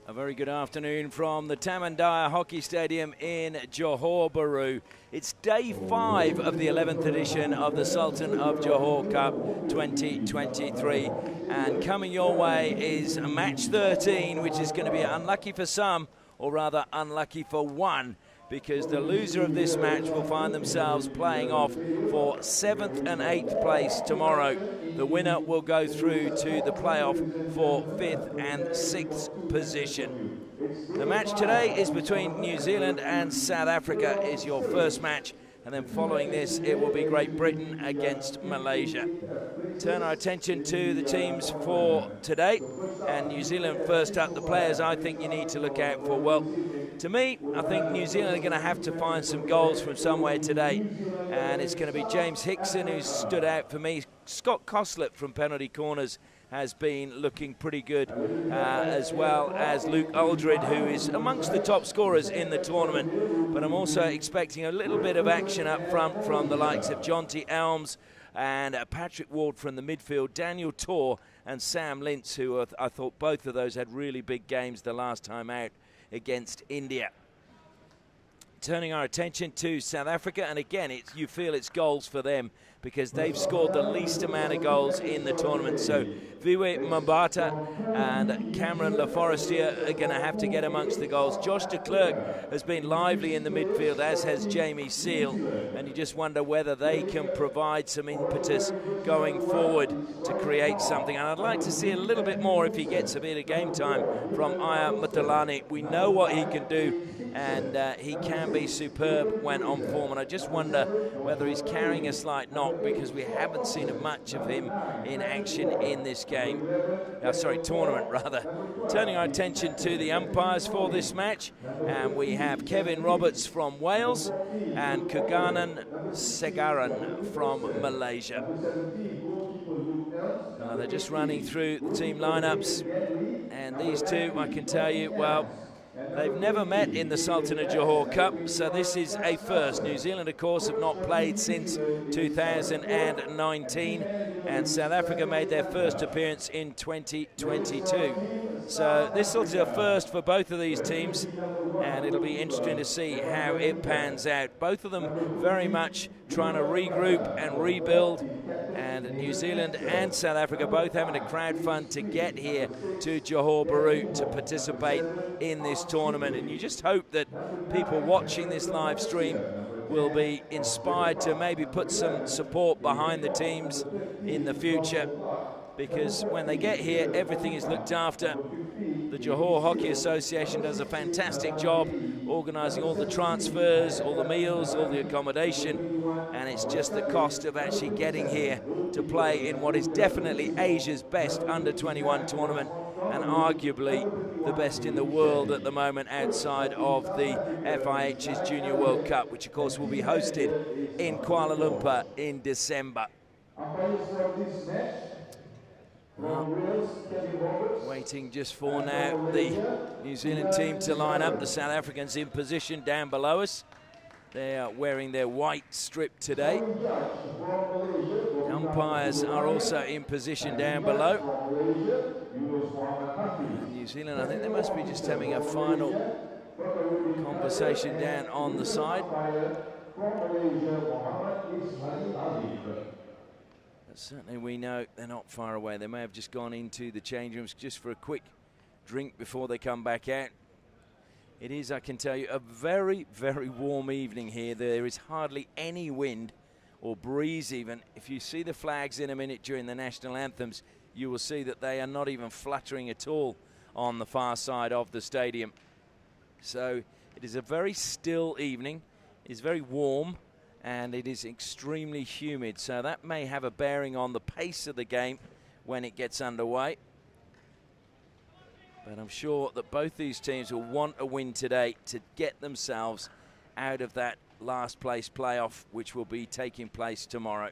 A very good afternoon from the Tamandaya Hockey Stadium in Johor, Bahru. It's day 5 of the 11th edition of the Sultan of Johor Cup 2023. And coming your way is match 13, which is going to be unlucky for some, or rather unlucky for one, because the loser of this match will find themselves playing off for 7th and 8th place tomorrow. The winner will go through to the playoff for 5th and 6th position. The match today is between New Zealand and South Africa is your first match, and then following this it will be Great Britain against Malaysia. Turn our attention to the teams for today, and New Zealand first up. The players I think you need to look out for, well, to me, I think New Zealand are going to have to find some goals from somewhere today, and it's going to be James Hickson who's stood out for me. Scott Coslett from penalty corners has been looking pretty good, as well as Luke Aldred, who is amongst the top scorers in the tournament. But I'm also expecting a little bit of action up front from the likes of Jonty Elms and Patrick Ward from the midfield, Daniel Tor and Sam Lintz, who I thought both of those had really big games the last time out against India. Turning our attention to South Africa, and again, you feel it's goals for them because they've scored the least amount of goals in the tournament. So Viwe Mbata and Cameron LaForestier are going to have to get amongst the goals. Josh de Klerk has been lively in the midfield, as has Jamie Seal, and you just wonder whether they can provide some impetus going forward to create something. And I'd like to see a little bit more, if he gets a bit of game time, from Aya Matalani. We know what he can do, and he can be superb when on form, and I just wonder whether he's carrying a slight knock because we haven't seen much of him in action in this game. Tournament rather. Turning our attention to the umpires for this match, and we have Kevin Roberts from Wales and Kuganan Segaran from Malaysia. They're just running through the team lineups, and these two, I can tell you, well, they've never met in the Sultan of Johor Cup, so this is a first. New Zealand, of course, have not played since 2019, and South Africa made their first appearance in 2022. So this is a first for both of these teams, and it'll be interesting to see how it pans out. Both of them very much trying to regroup and rebuild, and New Zealand and South Africa both having a crowd fund to get here to Johor Bahru to participate in this tournament. And you just hope that people watching this live stream will be inspired to maybe put some support behind the teams in the future, because when they get here everything is looked after. The Johor Hockey Association does a fantastic job organising all the transfers, all the meals, all the accommodation, and it's just the cost of actually getting here to play in what is definitely Asia's best under-21 tournament, and arguably the best in the world at the moment outside of the FIH's Junior World Cup, which of course will be hosted in Kuala Lumpur in December. Waiting just for now the New Zealand team to line up. The South Africans in position down below us. They are wearing their white strip today. The umpires are also in position down below. And New Zealand, I think they must be just having a final conversation down on the side. Certainly we know they're not far away. They may have just gone into the change rooms just for a quick drink before they come back out. It is, I can tell you, a very, very warm evening here. There is hardly any wind or breeze even. If you see the flags in a minute during the national anthems, you will see that they are not even fluttering at all on the far side of the stadium. So it is a very still evening. It is very warm, and it is extremely humid, so that may have a bearing on the pace of the game when it gets underway. But I'm sure that both these teams will want a win today to get themselves out of that last place playoff, which will be taking place tomorrow.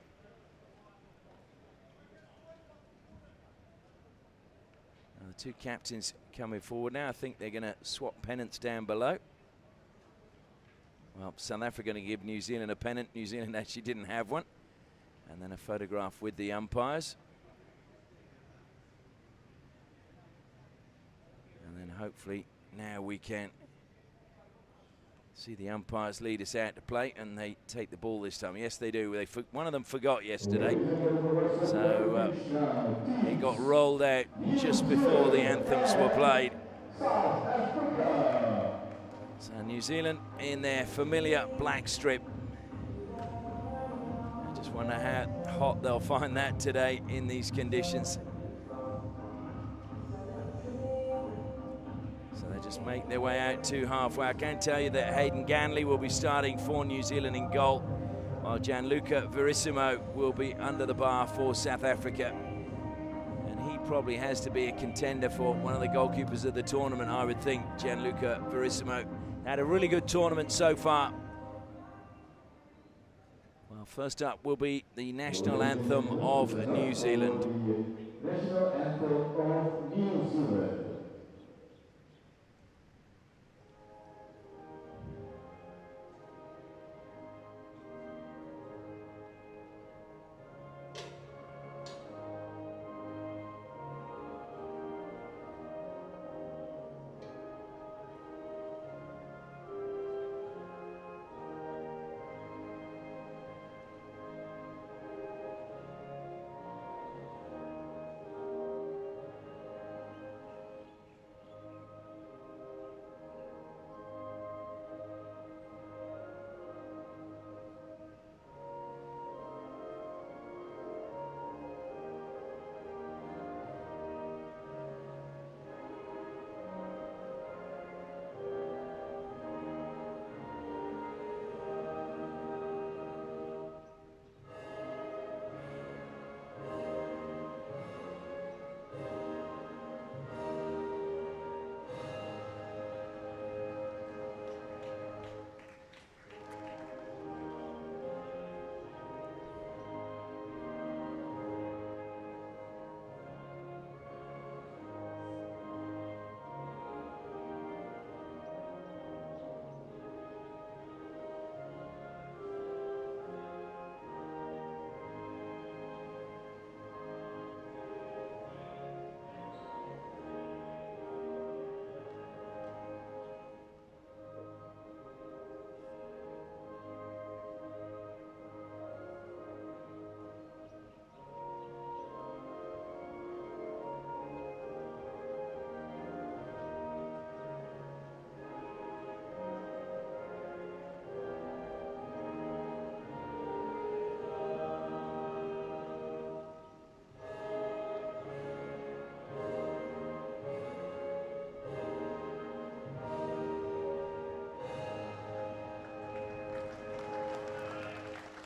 Now the two captains coming forward now. I think they're going to swap pennants down below. Well, South Africa going to give New Zealand a pennant. New Zealand actually didn't have one. And then a photograph with the umpires. And then hopefully now we can see the umpires lead us out to play, and they take the ball this time. Yes, they do. One of them forgot yesterday, so it got rolled out just before the anthems were played. So New Zealand in their familiar black strip. I just wonder how hot they'll find that today in these conditions. So they just make their way out to halfway. I can tell you that Hayden Ganley will be starting for New Zealand in goal, while Gianluca Verissimo will be under the bar for South Africa. And he probably has to be a contender for one of the goalkeepers of the tournament, I would think. Gianluca Verissimo had a really good tournament so far. Well, first up will be the national anthem of New Zealand. National anthem of New Zealand.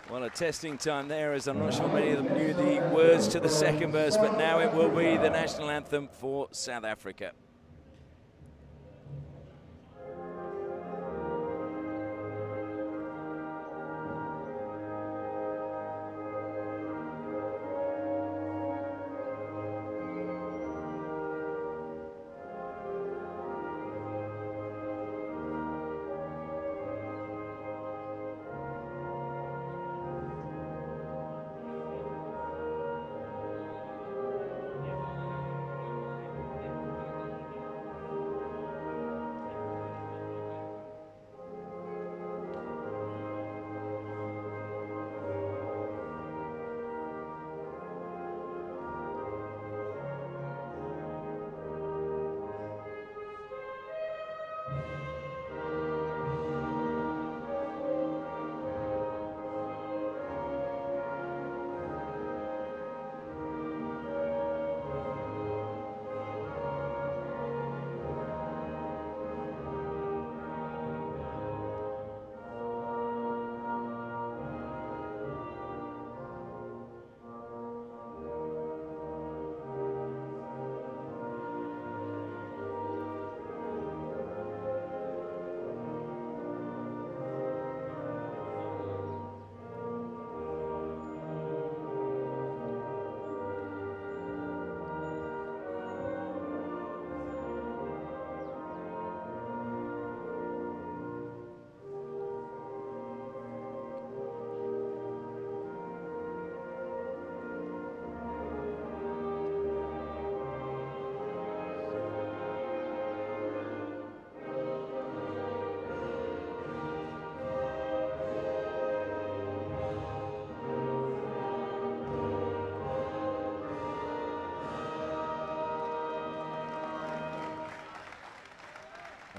Well, a testing time there, as I'm not sure many of them knew the words to the second verse, but now it will be the national anthem for South Africa.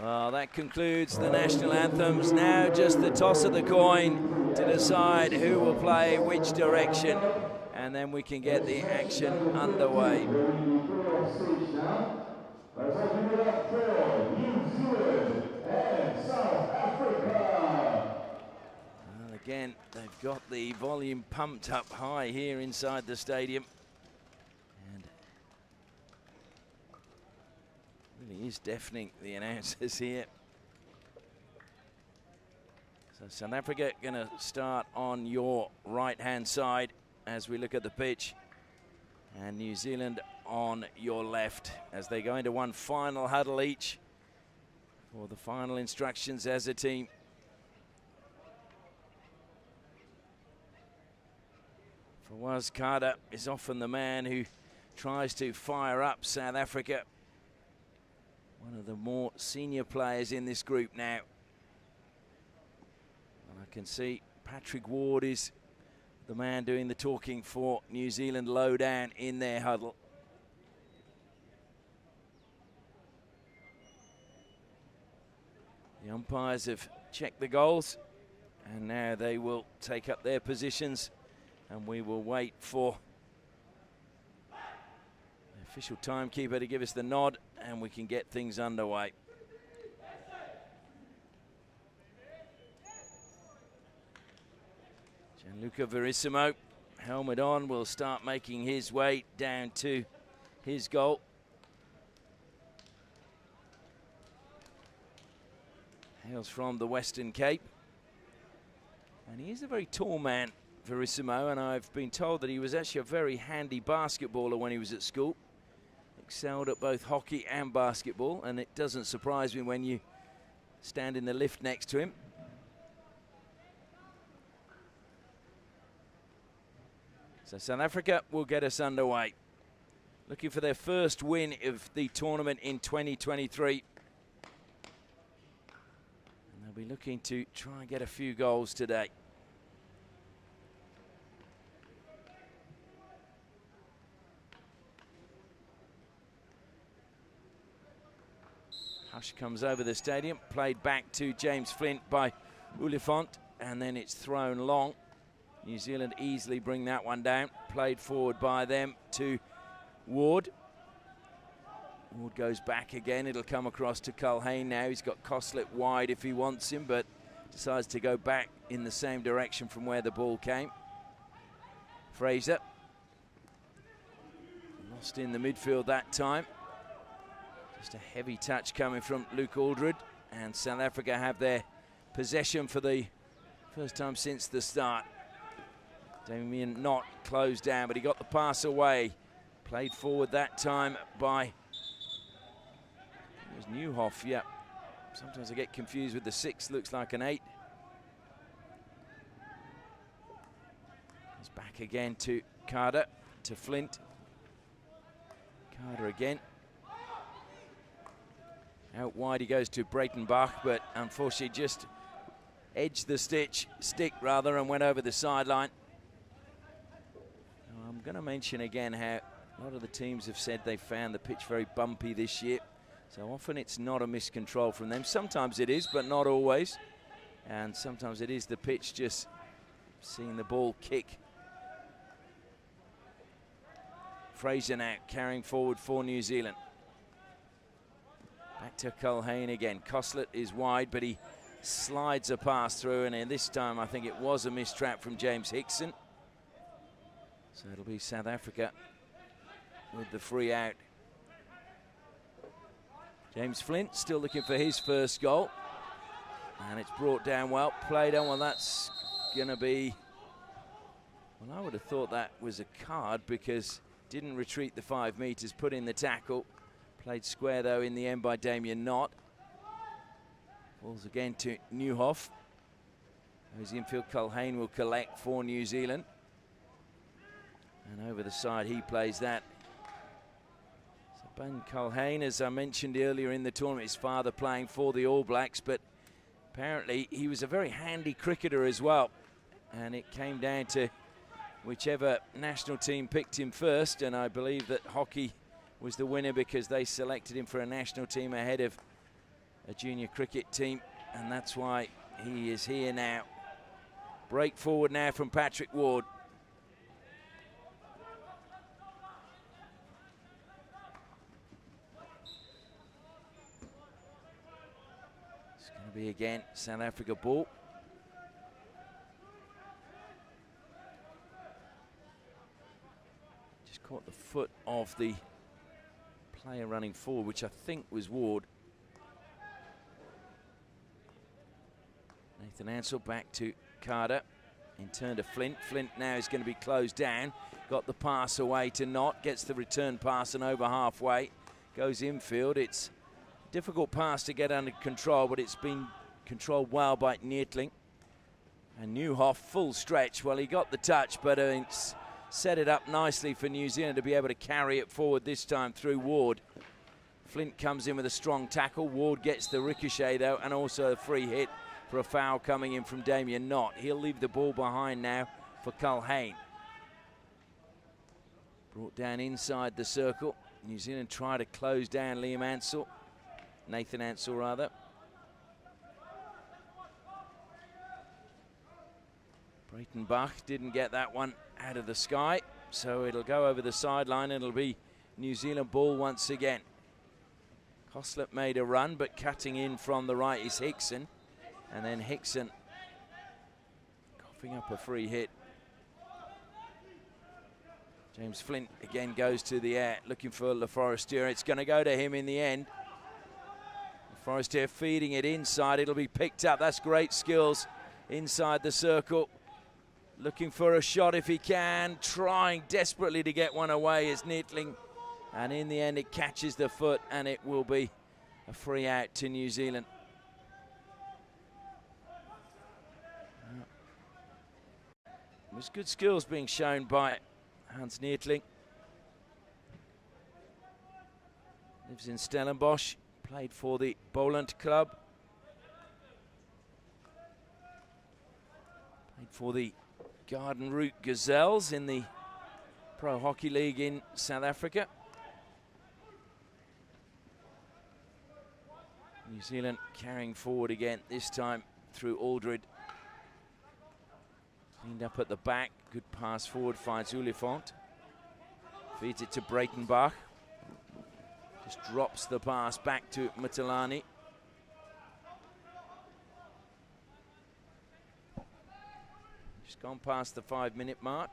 Well, that concludes the national anthems. Now just the toss of the coin to decide who will play which direction, and then we can get the action underway. Let's open it up for New Zealand and South Africa. Well, again, they've got the volume pumped up high here inside the stadium. And really is deafening the announcers here. So South Africa going to start on your right-hand side as we look at the pitch. And New Zealand on your left as they go into one final huddle each for the final instructions as a team. Fawaz Carter is often the man who tries to fire up South Africa. One of the more senior players in this group now. And I can see Patrick Ward is the man doing the talking for New Zealand low down in their huddle. The umpires have checked the goals, and now they will take up their positions, and we will wait for the official timekeeper to give us the nod, and we can get things underway. Gianluca Verissimo, helmet on, will start making his way down to his goal. Hails from the Western Cape. And he is a very tall man, Verissimo, and I've been told that he was actually a very handy basketballer when he was at school. Excelled at both hockey and basketball, and it doesn't surprise me when you stand in the lift next to him. So South Africa will get us underway. Looking for their first win of the tournament in 2023. And they'll be looking to try and get a few goals today. Hush comes over the stadium, played back to James Flint by Oliphant, and then it's thrown long. New Zealand easily bring that one down. Played forward by them to Ward. Ward goes back again. It'll come across to Culhane now. He's got Coslet wide if he wants him, but decides to go back in the same direction from where the ball came. Fraser. Lost in the midfield that time. Just a heavy touch coming from Luke Aldred. And South Africa have their possession for the first time since the start. Damien Knott closed down, but he got the pass away. Played forward that time by, it was Newhoff, yeah. Sometimes I get confused with the 6, looks like an 8. He's back again to Carter, to Flint. Carter again. Out wide he goes to Breitenbach, but unfortunately just edged the stick rather, and went over the sideline. I'm going to mention again how a lot of the teams have said they found the pitch very bumpy this year. So often it's not a miscontrol from them. Sometimes it is, but not always. And sometimes it is the pitch just seeing the ball kick. Fraser now carrying forward for New Zealand. Back to Culhane again. Coslet is wide, but he slides a pass through, and this time I think it was a mistrap from James Hickson. So it'll be South Africa with the free out. James Flint still looking for his first goal. And it's brought down well, played on. Well, that's going to be, well, I would have thought that was a card because didn't retreat the 5 meters, put in the tackle. Played square, though, in the end by Damien Knott. Falls again to Newhoff. His infield, Culhane will collect for New Zealand. And over the side, he plays that. So Ben Culhane, as I mentioned earlier in the tournament, his father playing for the All Blacks, but apparently he was a very handy cricketer as well. And it came down to whichever national team picked him first, and I believe that hockey was the winner because they selected him for a national team ahead of a junior cricket team, and that's why he is here now. Break forward now from Patrick Ward. It's going to be again South Africa ball. Just caught the foot of the player running forward, which I think was Ward. Nathan Ansell back to Carter. In turn to Flint. Flint now is going to be closed down. Got the pass away to Knott. Gets the return pass and over halfway. Goes infield. It's a difficult pass to get under control, but it's been controlled well by Neertling. And Newhoff full stretch. Well, he got the touch, but it's set it up nicely for New Zealand to be able to carry it forward this time through Ward. Flint comes in with a strong tackle. Ward gets the ricochet, though, and also a free hit for a foul coming in from Damien Knott. He'll leave the ball behind now for Culhane. Brought down inside the circle. New Zealand try to close down Liam Ansell. Nathan Ansell, rather. Brayton Bach didn't get that one out of the sky, so it'll go over the sideline. It'll be New Zealand ball once again. Hoslett made a run, but cutting in from the right is Hickson. And then Hickson coughing up a free hit. James Flint again goes to the air, looking for Le Forestier. It's going to go to him in the end. Le Forestier feeding it inside. It'll be picked up. That's great skills inside the circle. Looking for a shot if he can. Trying desperately to get one away is Neertling. And in the end, it catches the foot, and it will be a free out to New Zealand. There's good skills being shown by Hans Neertling. Lives in Stellenbosch, played for the Boland Club. Played for the Garden Route Gazelles in the Pro Hockey League in South Africa. New Zealand carrying forward again, this time through Aldred. Cleaned up at the back, good pass forward, finds Oliphant. Feeds it to Brayton Bach. Just drops the pass back to Mutulani. Just gone past the 5-minute mark.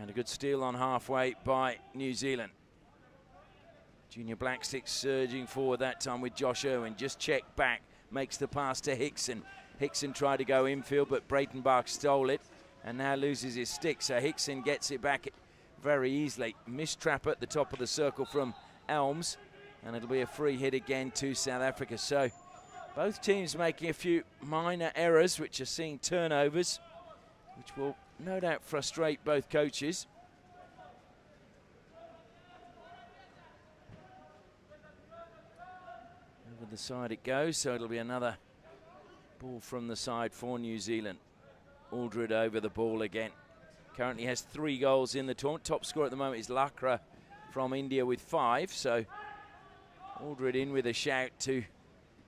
And a good steal on halfway by New Zealand. Junior Blackstick surging forward that time with Josh Irwin. Just checked back. Makes the pass to Hickson. Hickson tried to go infield, but Brayton Bach stole it and now loses his stick. So Hickson gets it back very easily. Mistrap at the top of the circle from Elms, and it'll be a free hit again to South Africa. So both teams making a few minor errors, which are seeing turnovers, which will no doubt frustrate both coaches. Over the side it goes, so it'll be another ball from the side for New Zealand. Aldred over the ball again. Currently has 3 goals in the tournament. Top scorer at the moment is Lakra from India with 5. So Aldred in with a shout to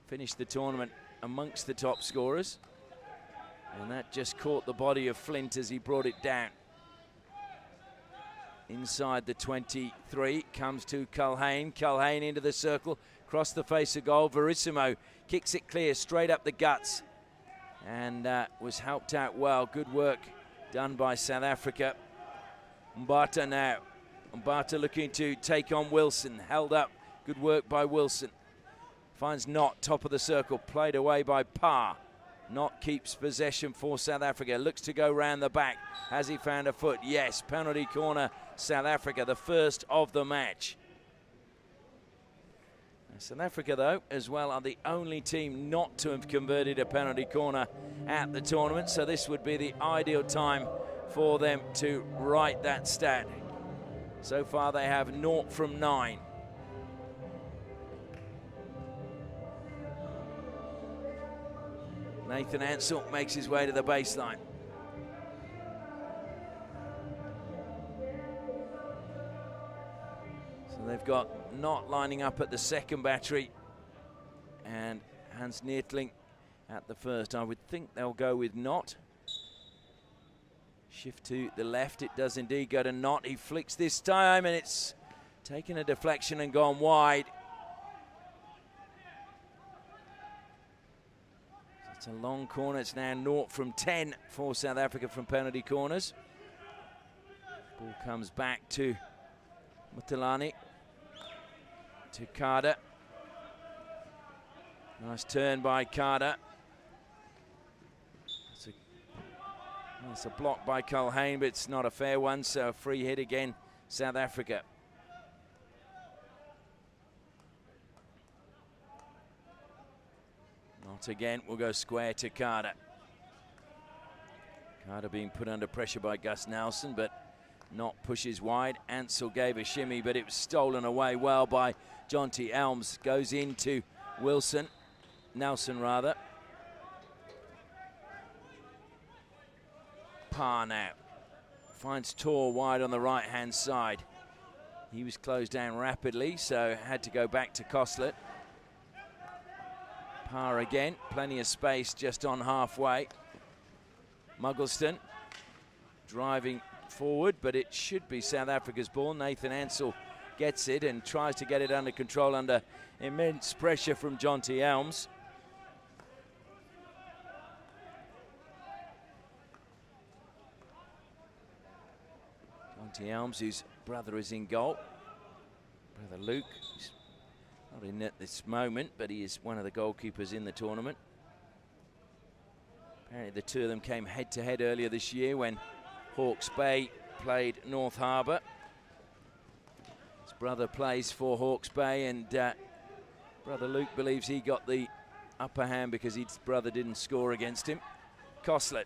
finish the tournament amongst the top scorers. And that just caught the body of Flint as he brought it down. Inside the 23, comes to Culhane. Culhane into the circle, across the face of goal. Verissimo kicks it clear, straight up the guts. And was helped out well. Good work done by South Africa. Mbata now. Mbata looking to take on Wilson. Held up. Good work by Wilson. Finds Knott, top of the circle. Played away by Parr. Knott keeps possession for South Africa. Looks to go round the back. Has he found a foot? Yes. Penalty corner, South Africa. The first of the match. South Africa, though, as well, are the only team not to have converted a penalty corner at the tournament. So this would be the ideal time for them to right that stat. So far, they have 0 from 9. Nathan Ansell makes his way to the baseline. So they've got Knott lining up at the second battery and Hans Neertling at the first. I would think they'll go with Knott. Shift to the left, it does indeed go to Knott. He flicks this time and it's taken a deflection and gone wide. So it's a long corner. It's now 0 from 10 for South Africa from penalty corners. Ball comes back to Mutalani, to Carter. Nice turn by Carter. It's a block by Culhane, but it's not a fair one, so a free hit again, South Africa. Not again, we'll go square to Carter. Carter being put under pressure by Gus Nelson, but Knott pushes wide. Ansell gave a shimmy, but it was stolen away well by Jonty Elms. Goes into Wilson, Nelson rather. Parr now finds Tor wide on the right-hand side. He was closed down rapidly, so had to go back to Costlet. Parr again, plenty of space just on halfway. Muggleston driving forward, but it should be South Africa's ball. Nathan Ansell gets it and tries to get it under control under immense pressure from Jonty Elms. Jonty Elms, whose brother is in goal. Brother Luke, he's not in at this moment, but he is one of the goalkeepers in the tournament. Apparently the two of them came head-to-head earlier this year when Hawke's Bay played North Harbour. His brother plays for Hawke's Bay, and Brother Luke believes he got the upper hand because his brother didn't score against him. Costlet.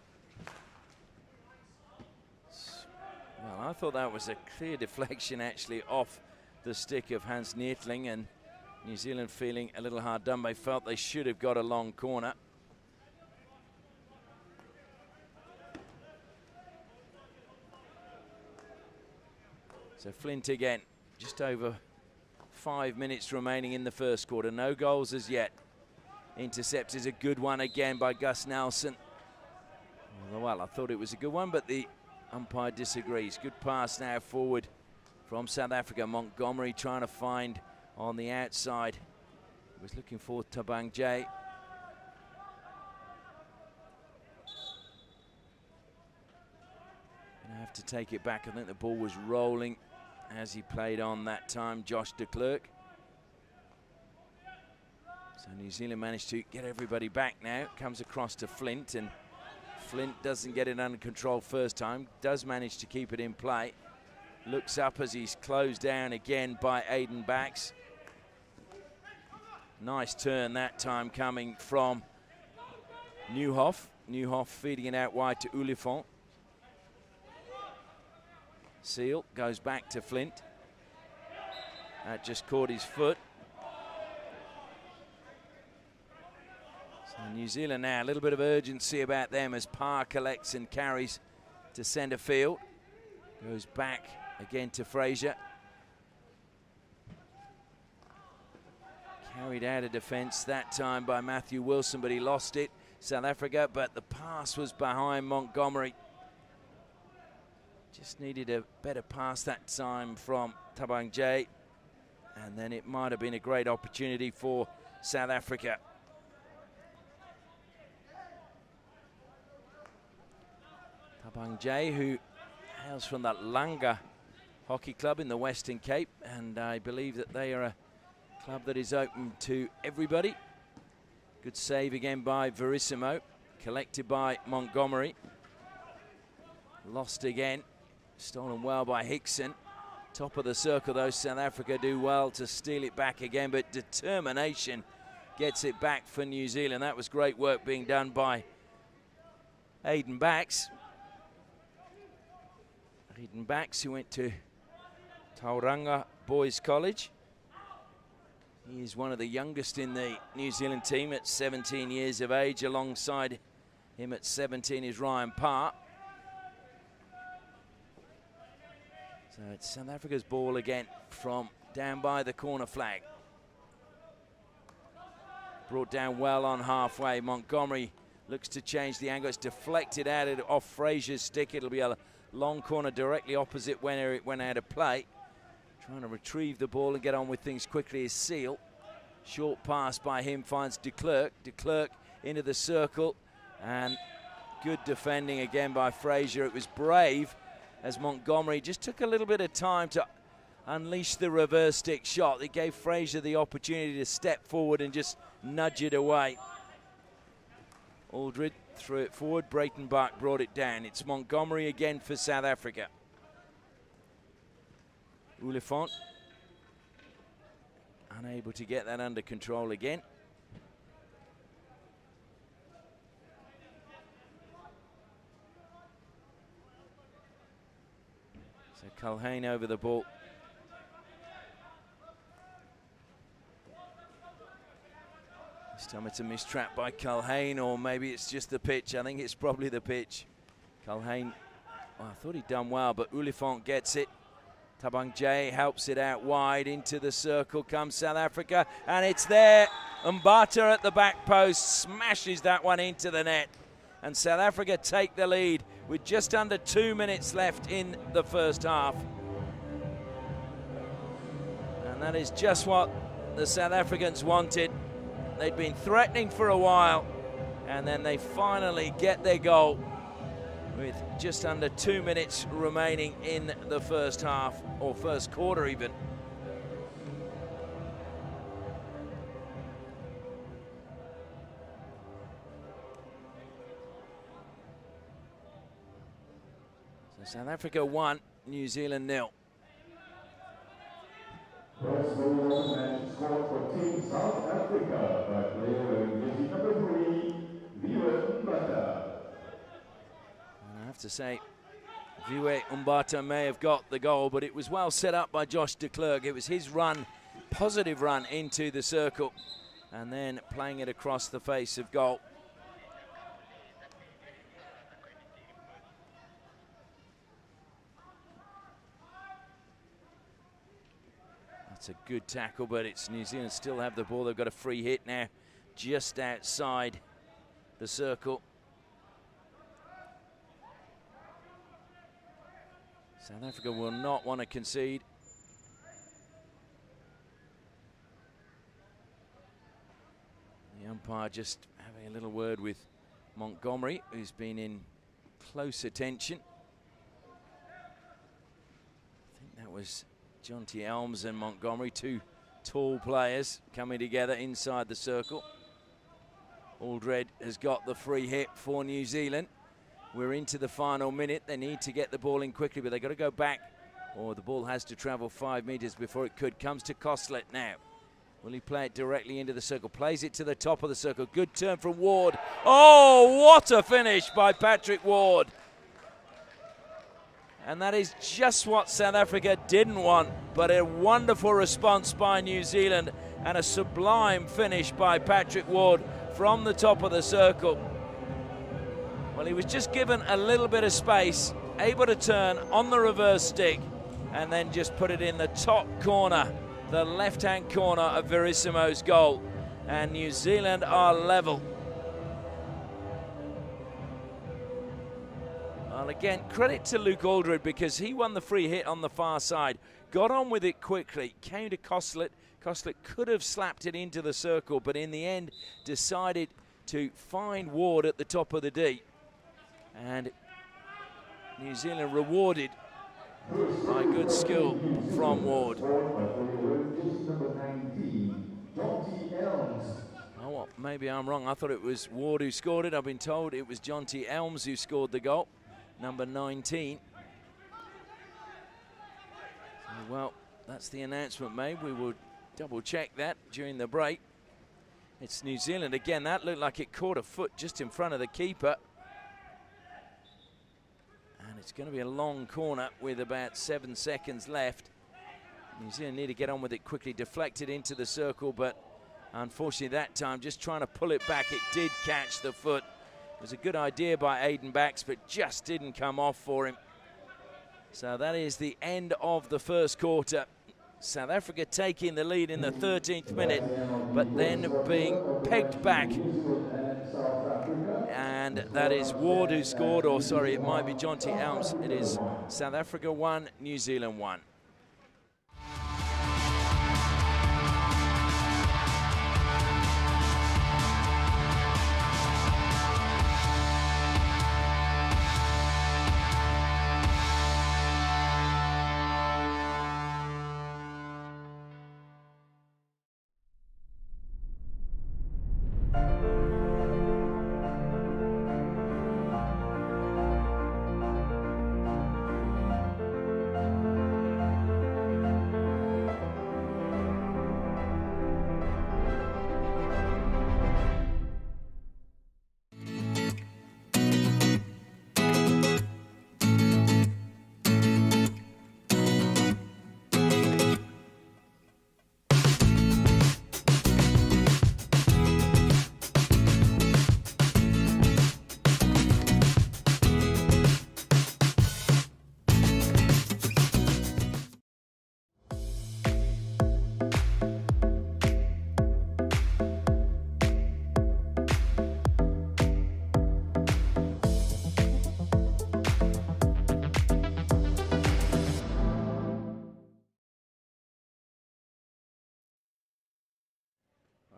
Well, I thought that was a clear deflection actually off the stick of Hans Neertling, and New Zealand feeling a little hard done. They felt they should have got a long corner. So Flint again, just over 5 minutes remaining in the first quarter. No goals as yet. Intercept is a good one again by Gus Nelson. Well, I thought it was a good one, but the umpire disagrees. Good pass now forward from South Africa. Montgomery trying to find on the outside. He was looking for Thabang J. Gonna have to take it back. I think the ball was rolling as he played on that time, Josh de Klerk. So New Zealand managed to get everybody back now. Comes across to Flint, and Flint doesn't get it under control first time. Does manage to keep it in play. Looks up as he's closed down again by Aiden Bax. Nice turn that time coming from Nieuwhof. Nieuwhof feeding it out wide to Ulifant. Seal goes back to Flint. That just caught his foot. So New Zealand now, a little bit of urgency about them as Parr collects and carries to centre field. Goes back again to Fraser. Carried out of defence that time by Matthew Wilson, but he lost it. South Africa, but the pass was behind Montgomery. Just needed a better pass that time from Thabang J, and then it might have been a great opportunity for South Africa. Thabang J, who hails from the Langa Hockey Club in the Western Cape, and I believe that they are a club that is open to everybody. Good save again by Verissimo, collected by Montgomery. Lost again. Stolen well by Hickson. Top of the circle though, South Africa do well to steal it back again, but determination gets it back for New Zealand. That was great work being done by Aiden Bax. Aiden Bax, who went to Tauranga Boys College. He is one of the youngest in the New Zealand team at 17 years of age. Alongside him at 17 is Ryan Parr. So it's South Africa's ball again from down by the corner flag. Brought down well on halfway. Montgomery looks to change the angle. It's deflected out off Fraser's stick. It'll be a long corner directly opposite where it went out of play. Trying to retrieve the ball and get on with things quickly is Seal. Short pass by him finds de Klerk. De Klerk into the circle, and good defending again by Fraser. It was brave as Montgomery just took a little bit of time to unleash the reverse stick shot. It gave Fraser the opportunity to step forward and just nudge it away. Aldred threw it forward. Breitenbach brought it down. It's Montgomery again for South Africa. Oliphant unable to get that under control again. So Culhane over the ball. This time it's a mistrap by Culhane, or maybe it's just the pitch. I think it's probably the pitch. Culhane, I thought he'd done well, but Oliphant gets it. Tabang Jay helps it out wide. Into the circle comes South Africa, and it's there. Mbata at the back post smashes that one into the net. And South Africa take the lead with just under 2 minutes left in the first half. And that is just what the South Africans wanted. They'd been threatening for a while, and then they finally get their goal with just under 2 minutes remaining in the first half, or first quarter even. So South Africa 1, New Zealand 0. First goal of the match scored for Team South Africa by player jersey number 3, Viwe Mbata. I have to say, Viwe Mbata may have got the goal, but it was well set up by Josh de Klerk. It was his run, positive run into the circle, and then playing it across the face of goal. That's a good tackle, but it's New Zealand still have the ball. They've got a free hit now just outside the circle. South Africa will not want to concede. The umpire just having a little word with Montgomery, who's been in close attention. I think that was Jonty Elms and Montgomery, two tall players coming together inside the circle. Aldred has got the free hit for New Zealand. We're into the final minute. They need to get the ball in quickly, but they've got to go back, or the ball has to travel 5 meters before it could. Comes to Koslet now. Will he play it directly into the circle? Plays it to the top of the circle. Good turn from Ward. Oh, what a finish by Patrick Ward. And that is just what South Africa didn't want, but a wonderful response by New Zealand and a sublime finish by Patrick Ward from the top of the circle. Well, he was just given a little bit of space, able to turn on the reverse stick, and then just put it in the top corner, the left-hand corner of Verissimo's goal. And New Zealand are level. Well, again, credit to Luke Aldred, because he won the free hit on the far side, got on with it quickly, came to Koslet. Koslet could have slapped it into the circle, but in the end decided to find Ward at the top of the D. And New Zealand rewarded by good skill from Ward. Oh, well, maybe I'm wrong. I thought it was Ward who scored it. I've been told it was Jonty Elms who scored the goal, number 19. So, well, that's the announcement made. We will double check that during the break. It's New Zealand again. That looked like it caught a foot just in front of the keeper. And it's going to be a long corner with about 7 seconds left. New Zealand need to get on with it quickly. Deflected into the circle, but unfortunately that time, just trying to pull it back, it did catch the foot. It was a good idea by Aiden Bax, but just didn't come off for him. So that is the end of the first quarter. South Africa taking the lead in the 13th minute, but then being pegged back. And that is Ward who scored, or sorry, it might be Jonty Elms. It is South Africa 1, New Zealand 1.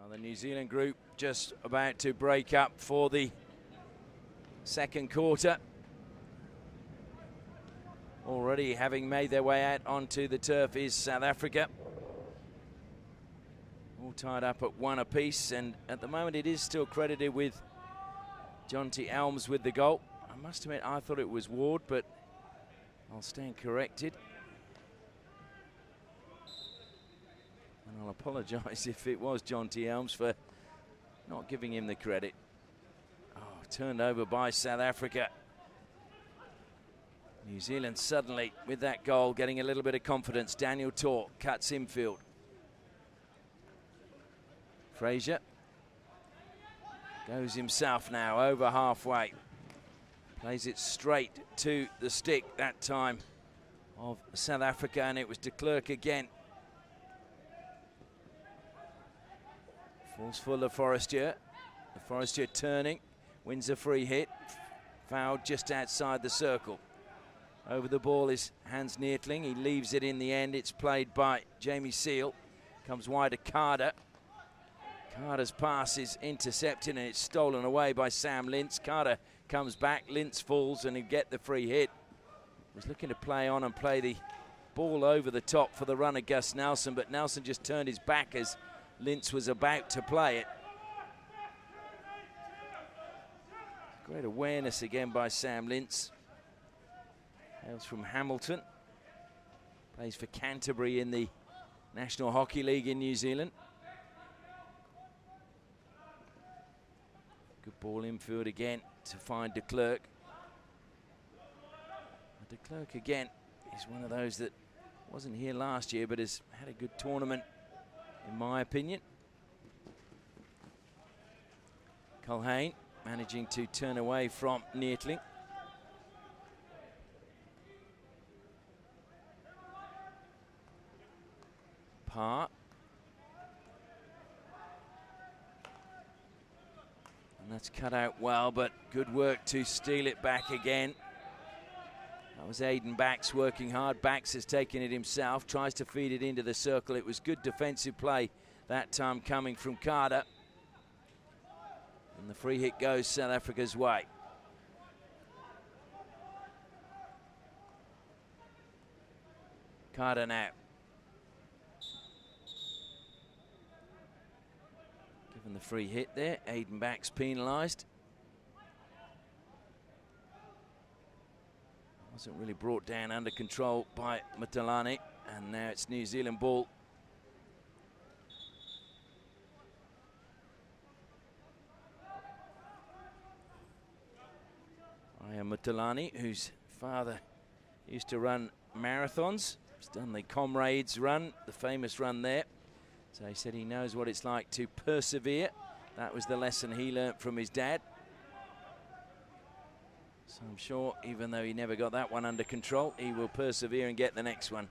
The New Zealand group just about to break up for the second quarter. Already having made their way out onto the turf is South Africa. All tied up at 1 apiece, and at the moment it is still credited with Jonty Elms with the goal. I must admit I thought it was Ward, but I'll stand corrected. And I'll apologise if it was Jonty Elms for not giving him the credit. Oh, turned over by South Africa. New Zealand suddenly, with that goal, getting a little bit of confidence. Daniel Tor cuts infield. Fraser goes himself now, over halfway. Plays it straight to the stick that time of South Africa, and it was de Klerk again. Falls full of Forestier. The Forestier turning, wins a free hit. Fouled just outside the circle. Over the ball is Hans Neertling. He leaves it in the end. It's played by Jamie Seal. Comes wide to Carter. Carter's pass is intercepted and it's stolen away by Sam Lintz. Carter comes back, Lintz falls and he get the free hit. Was looking to play on and play the ball over the top for the runner Gus Nelson, but Nelson just turned his back as Lintz was about to play it. Great awareness again by Sam Lintz. Hails from Hamilton. Plays for Canterbury in the National Hockey League in New Zealand. Good ball infield again to find de Klerk. De Klerk again is one of those that wasn't here last year but has had a good tournament in my opinion. Culhane managing to turn away from Neertling. Parr. And that's cut out well, but good work to steal it back again. That was Aiden Bax working hard. Bax has taken it himself, tries to feed it into the circle. It was good defensive play that time coming from Carter. And the free hit goes South Africa's way. Carter now. Given the free hit there, Aiden Bax penalised. Wasn't really brought down under control by Matalani, and now it's New Zealand ball. Aya Matalani, whose father used to run marathons. He's done the Comrades run, the famous run there. So he said he knows what it's like to persevere. That was the lesson he learnt from his dad. So I'm sure, even though he never got that one under control, he will persevere and get the next one.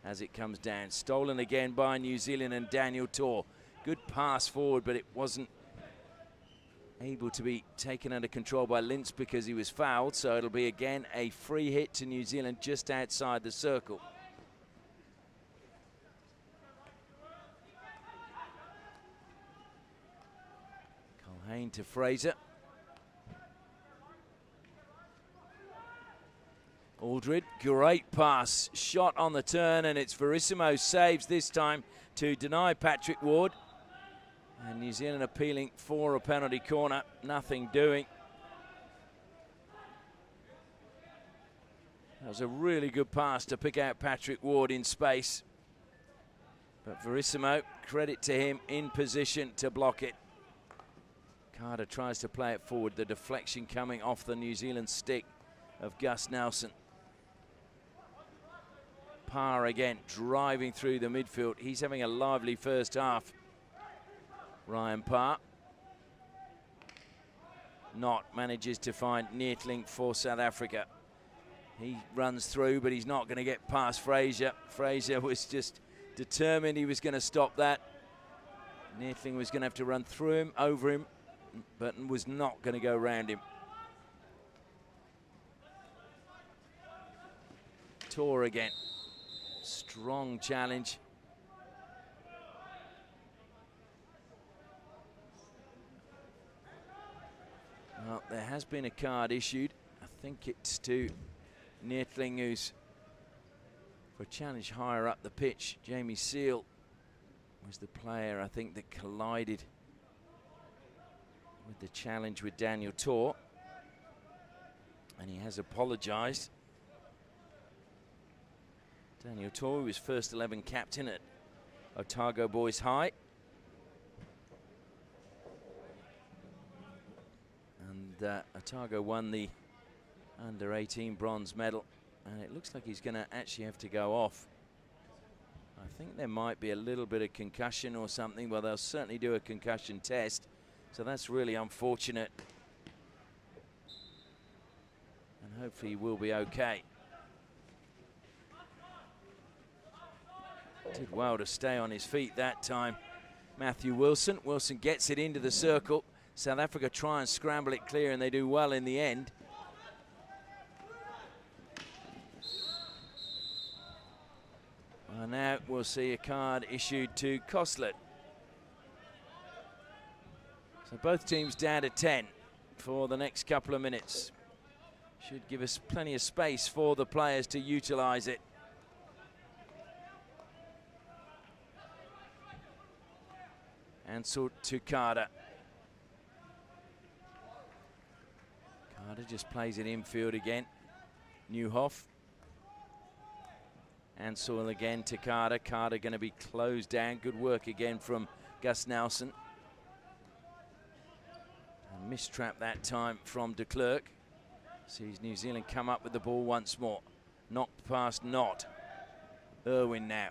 as it comes down. Stolen again by New Zealand and Daniel Tor. Good pass forward, but it wasn't able to be taken under control by Lintz because he was fouled. So it'll be again a free hit to New Zealand just outside the circle. Culhane to Fraser. Aldred, great pass, shot on the turn, and it's Verissimo saves this time to deny Patrick Ward. And New Zealand appealing for a penalty corner, nothing doing. That was a really good pass to pick out Patrick Ward in space. But Verissimo, credit to him, in position to block it. Carter tries to play it forward, the deflection coming off the New Zealand stick of Gus Nelson. Parr again, driving through the midfield. He's having a lively first half. Ryan Parr. Not manages to find Neethling for South Africa. He runs through, but he's not going to get past Fraser. Fraser was just determined he was going to stop that. Neethling was going to have to run through him, over him, but was not going to go around him. Tor again. Strong challenge. Well, there has been a card issued. I think it's to Neethling, who's for a challenge higher up the pitch. Jamie Seal was the player, I think, that collided with the challenge with Daniel Tor. And he has apologised. Daniel Tor was first 11 captain at Otago Boys High. And Otago won the under-18 bronze medal. And it looks like he's going to actually have to go off. I think there might be a little bit of concussion or something. Well, they'll certainly do a concussion test. So that's really unfortunate. And hopefully he will be okay. Did well to stay on his feet that time. Matthew Wilson. Wilson gets it into the circle. South Africa try and scramble it clear, and they do well in the end. And now we'll see a card issued to Koslet. So both teams down to 10 for the next couple of minutes. Should give us plenty of space for the players to utilise it. Ansel to Carter. Carter just plays it infield again. Newhoff. Ansel again to Carter. Carter going to be closed down. Good work again from Gus Nelson. And mistrap that time from de Klerk. Sees New Zealand come up with the ball once more. Knocked past Knott. Irwin now.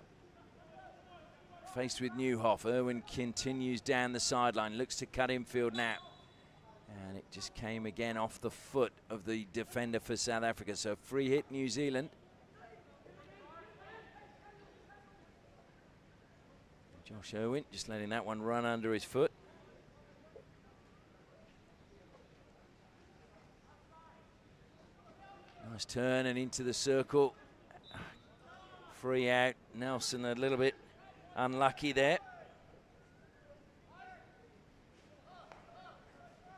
Faced with Newhoff. Irwin continues down the sideline. Looks to cut infield now. And it just came again off the foot of the defender for South Africa. So free hit New Zealand. Josh Irwin just letting that one run under his foot. Nice turn and into the circle. Free out. Nelson a little bit unlucky there.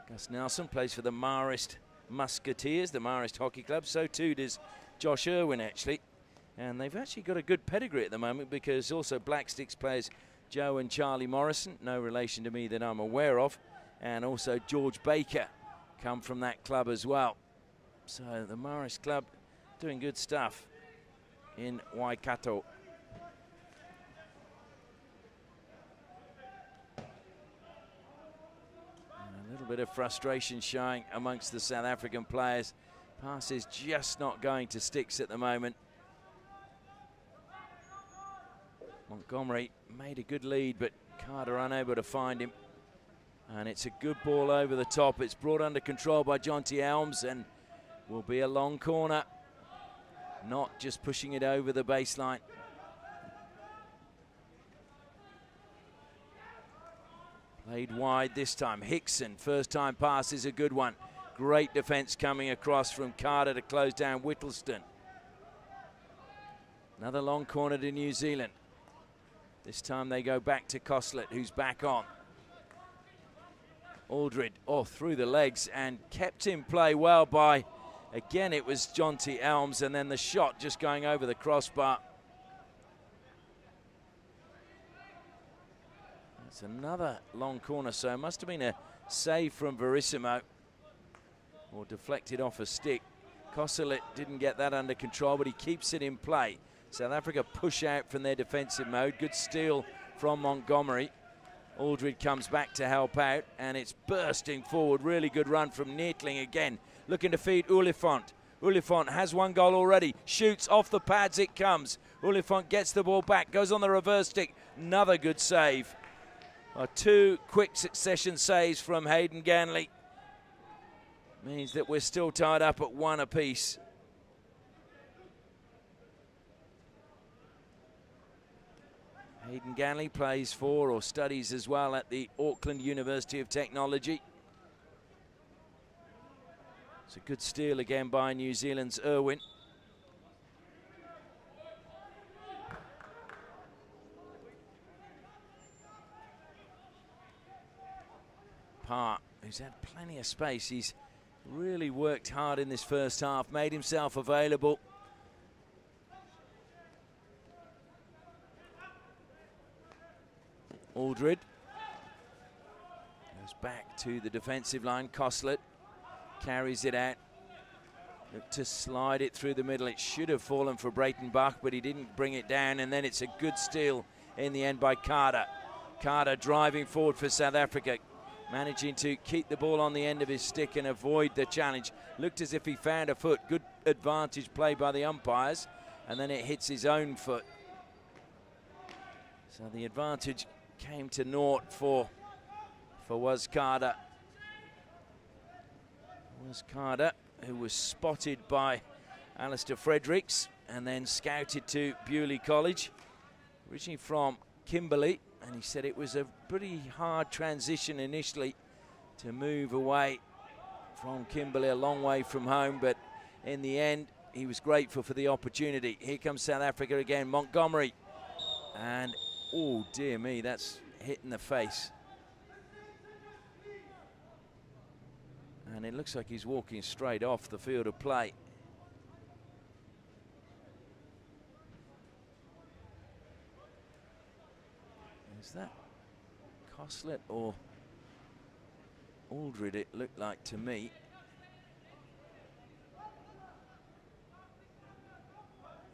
Gus Nelson plays for the Marist Musketeers, the Marist Hockey Club. So too does Josh Irwin, actually. And they've actually got a good pedigree at the moment, because also Black Sticks players Joe and Charlie Morrison, no relation to me that I'm aware of, and also George Baker come from that club as well. So the Marist Club doing good stuff in Waikato. And a little bit of frustration showing amongst the South African players. Pass is just not going to Sticks at the moment. Montgomery made a good lead, but Carter unable to find him. And it's a good ball over the top. It's brought under control by Jonty Elms and will be a long corner. Not just pushing it over the baseline. Played wide this time. Hickson, first time pass is a good one. Great defence coming across from Carter to close down Whittleston. Another long corner to New Zealand. This time they go back to Coslet, who's back on. Aldred, through the legs and kept in play well by, again, it was Jonty Elms, and then the shot just going over the crossbar. That's another long corner, so it must have been a save from Verissimo, or deflected off a stick. Coslet didn't get that under control, but he keeps it in play. South Africa push out from their defensive mode. Good steal from Montgomery. Aldred comes back to help out, and it's bursting forward. Really good run from Neetling again, looking to feed Oliphant. Oliphant has one goal already, shoots off the pads, it comes. Oliphant gets the ball back, goes on the reverse stick. Another good save. Two quick succession saves from Hayden Ganley. Means that we're still tied up at 1 apiece. Hayden Ganley plays for, or studies as well, at the Auckland University of Technology. It's a good steal again by New Zealand's Irwin. Parr, who's had plenty of space. He's really worked hard in this first half, made himself available. Aldred goes back to the defensive line. Coslet carries it out. Looked to slide it through the middle. It should have fallen for Breitenbach, but he didn't bring it down. And then it's a good steal in the end by Carter. Carter driving forward for South Africa, managing to keep the ball on the end of his stick and avoid the challenge. Looked as if he found a foot. Good advantage play by the umpires. And then it hits his own foot. So the advantage came to naught for Was Carter. Was Carter, who was spotted by Alistair Fredericks and then scouted to Bewley College, originally from Kimberley, and he said it was a pretty hard transition initially to move away from Kimberley, a long way from home, but in the end he was grateful for the opportunity. Here comes South Africa again. Montgomery, and oh dear me, that's hit in the face. And it looks like he's walking straight off the field of play. Is that Coslet or Aldred, it looked like to me.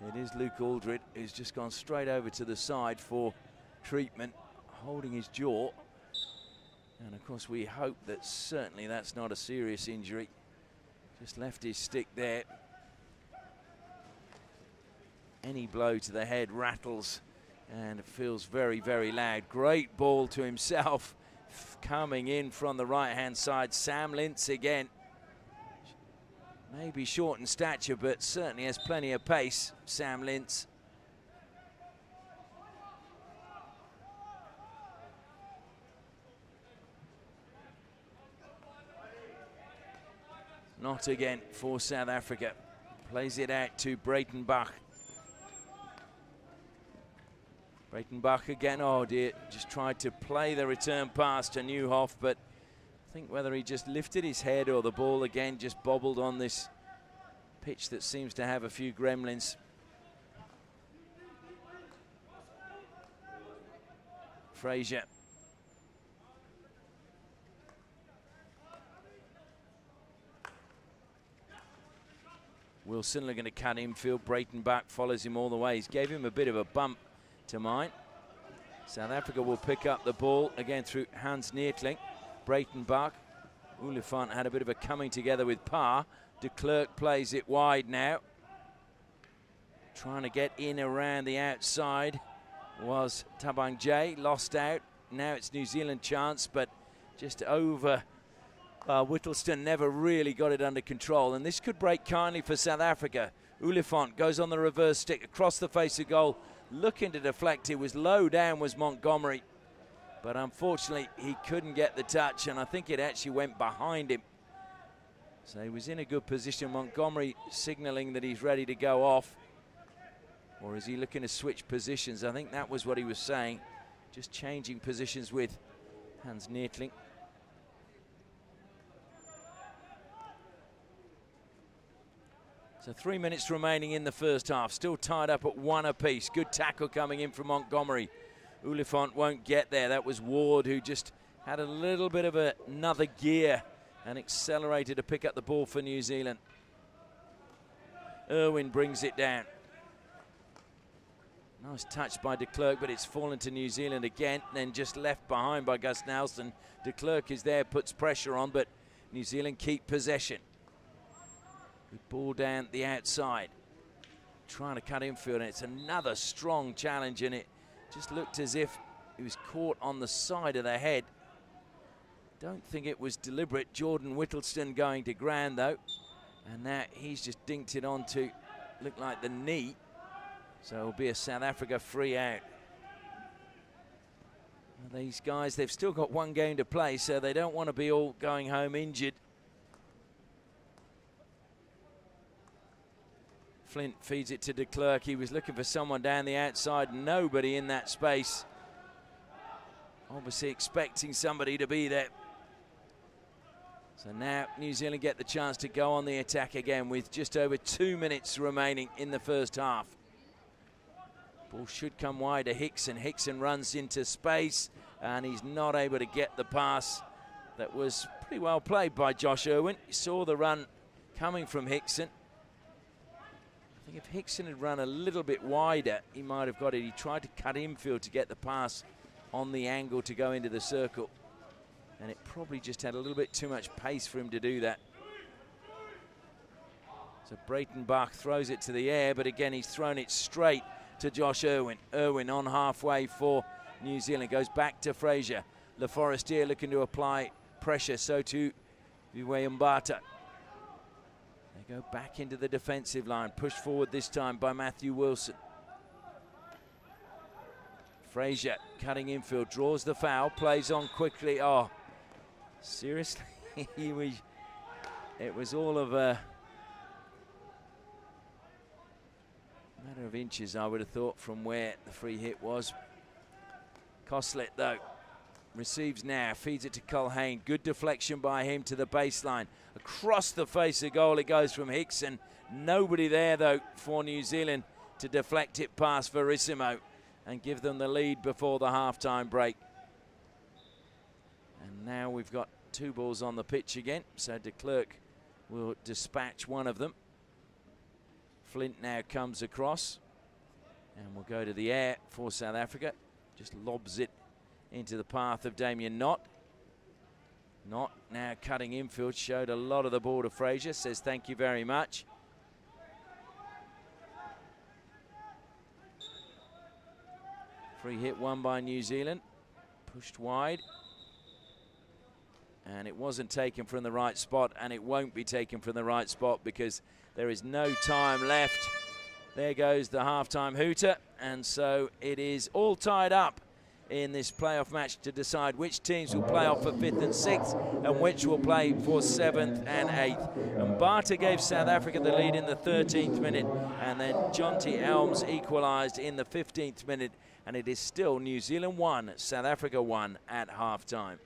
It is Luke Aldred, who's just gone straight over to the side for treatment, holding his jaw. And of course we hope that certainly that's not a serious injury. Just left his stick there. Any blow to the head rattles and it feels very, very loud. Great ball to himself coming in from the right-hand side. Sam Lintz again. Maybe short in stature, but certainly has plenty of pace, Sam Lintz. Not again for South Africa. Plays it out to Breitenbach. Breitenbach again, oh dear, just tried to play the return pass to Nieuwhof, but I think whether he just lifted his head or the ball again just bobbled on this pitch that seems to have a few gremlins. Frazier. Wilson looking to cut infield. Breitenbach follows him all the way. He's gave him a bit of a bump to mine. South Africa will pick up the ball again through Hans Neetling. Breitenbach. Oliphant had a bit of a coming together with Parr. De Klerk plays it wide now. Trying to get in around the outside was Tabang Jay. Lost out. Now it's New Zealand chance, but just over. Whittleston never really got it under control, and this could break kindly for South Africa. Oliphant goes on the reverse stick across the face of goal, looking to deflect. It was low down, was Montgomery, but unfortunately he couldn't get the touch, and I think it actually went behind him. So he was in a good position. Montgomery signaling that he's ready to go off. Or is he looking to switch positions? I think that was what he was saying. Just changing positions with Hans Neertling. So 3 minutes remaining in the first half. Still tied up at 1 apiece. Good tackle coming in from Montgomery. Oliphant won't get there. That was Ward, who just had a little bit of another gear and accelerated to pick up the ball for New Zealand. Irwin brings it down. Nice touch by de Klerk, but it's fallen to New Zealand again, then just left behind by Gus Nelson. De Klerk is there, puts pressure on, but New Zealand keep possession. Good ball down the outside. Trying to cut infield, and it's another strong challenge, and it just looked as if he was caught on the side of the head. Don't think it was deliberate. Jordan Whittleston going to ground, though. And now he's just dinked it onto, looked like the knee. So it'll be a South Africa free out. Well, these guys, they've still got 1 game to play, so they don't want to be all going home injured. Flint feeds it to de Klerk. He was looking for someone down the outside. Nobody in that space. Obviously expecting somebody to be there. So now New Zealand get the chance to go on the attack again with just over 2 minutes remaining in the first half. Ball should come wide to Hickson. Hickson runs into space, and he's not able to get the pass. That was pretty well played by Josh Irwin. You saw the run coming from Hickson. I think if Hickson had run a little bit wider, he might have got it. He tried to cut infield to get the pass on the angle to go into the circle, and it probably just had a little bit too much pace for him to do that. So Breitenbach throws it to the air, but again he's thrown it straight to Josh Irwin. Irwin on halfway for New Zealand, goes back to Fraser. Le Forestier looking to apply pressure, so to Mbata. They go back into the defensive line, pushed forward this time by Matthew Wilson. Fraser cutting infield, draws the foul, plays on quickly. Oh, seriously? It was all of a matter of inches, I would have thought, from where the free hit was. Coslet, though, receives now, feeds it to Culhane. Good deflection by him to the baseline. Across the face of goal it goes from Hickson. Nobody there, though, for New Zealand to deflect it past Verissimo and give them the lead before the halftime break. And now we've got 2 balls on the pitch again, so de Klerk will dispatch one of them. Flint now comes across and will go to the air for South Africa. Just lobs it into the path of Damien Knott. Knott now cutting infield, showed a lot of the ball to Fraser, says thank you very much. Free hit won by New Zealand, pushed wide. And it wasn't taken from the right spot, and it won't be taken from the right spot because there is no time left. There goes the halftime hooter, and so it is all tied up in this playoff match to decide which teams will play off for 5th and 6th and which will play for 7th and 8th. And Mbata gave South Africa the lead in the 13th minute, and then Jonty Elms equalised in the 15th minute, and it is still New Zealand 1, South Africa 1 at halftime.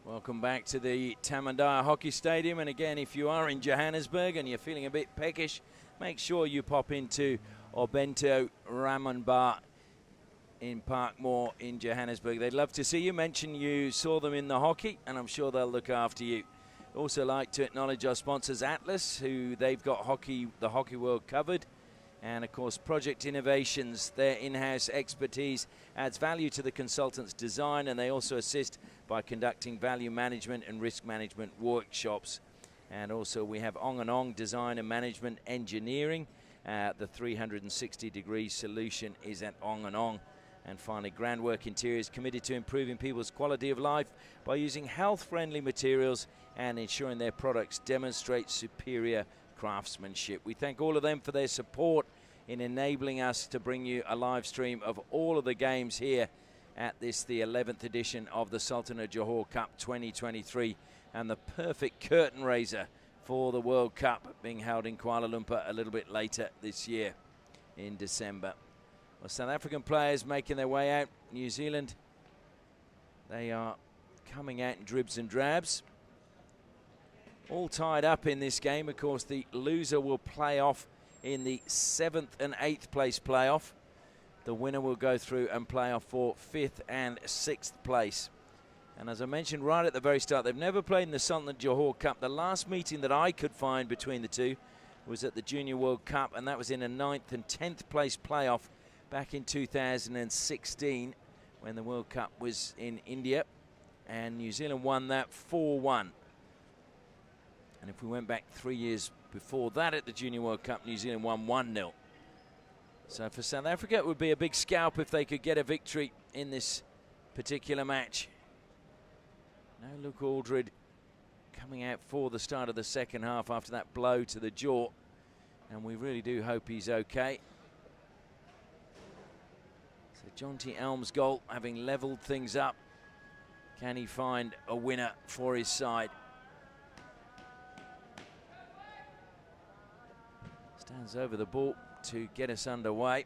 Welcome back to the Tamandaya Hockey Stadium. And again, if you are in Johannesburg and you're feeling a bit peckish, make sure you pop into Obento Ramen Bar in Parkmore in Johannesburg. They'd love to see you. Mention you saw them in the hockey, and I'm sure they'll look after you. Also like to acknowledge our sponsors, Atlas, who they've got the hockey world covered. And, of course, Project Innovations, their in-house expertise adds value to the consultant's design, and they also assist by conducting value management and risk management workshops. And also we have Ong and Ong Design and Management Engineering. The 360-degree solution is at Ong and Ong. And finally, Grandwork Interiors, committed to improving people's quality of life by using health-friendly materials and ensuring their products demonstrate superior craftsmanship. We thank all of them for their support in enabling us to bring you a live stream of all of the games here at the 11th edition of the Sultan of Johor Cup 2023, and the perfect curtain raiser for the World Cup being held in Kuala Lumpur a little bit later this year in December. Well, South African players making their way out. New Zealand, they are coming out in dribs and drabs. All tied up in this game. Of course, the loser will play off in the 7th and 8th place playoff. The winner will go through and play off for 5th and 6th place. And as I mentioned right at the very start, they've never played in the Sultan Johor Cup. The last meeting that I could find between the two was at the Junior World Cup, and that was in a 9th and 10th place playoff back in 2016 when the World Cup was in India. And New Zealand won that 4-1. And if we went back 3 years before that at the Junior World Cup, New Zealand won 1-0. So for South Africa, it would be a big scalp if they could get a victory in this particular match. Now Luke Aldred coming out for the start of the second half after that blow to the jaw. And we really do hope he's okay. So Jonty Elm's goal having levelled things up. Can he find a winner for his side? Stands over the ball to get us underway.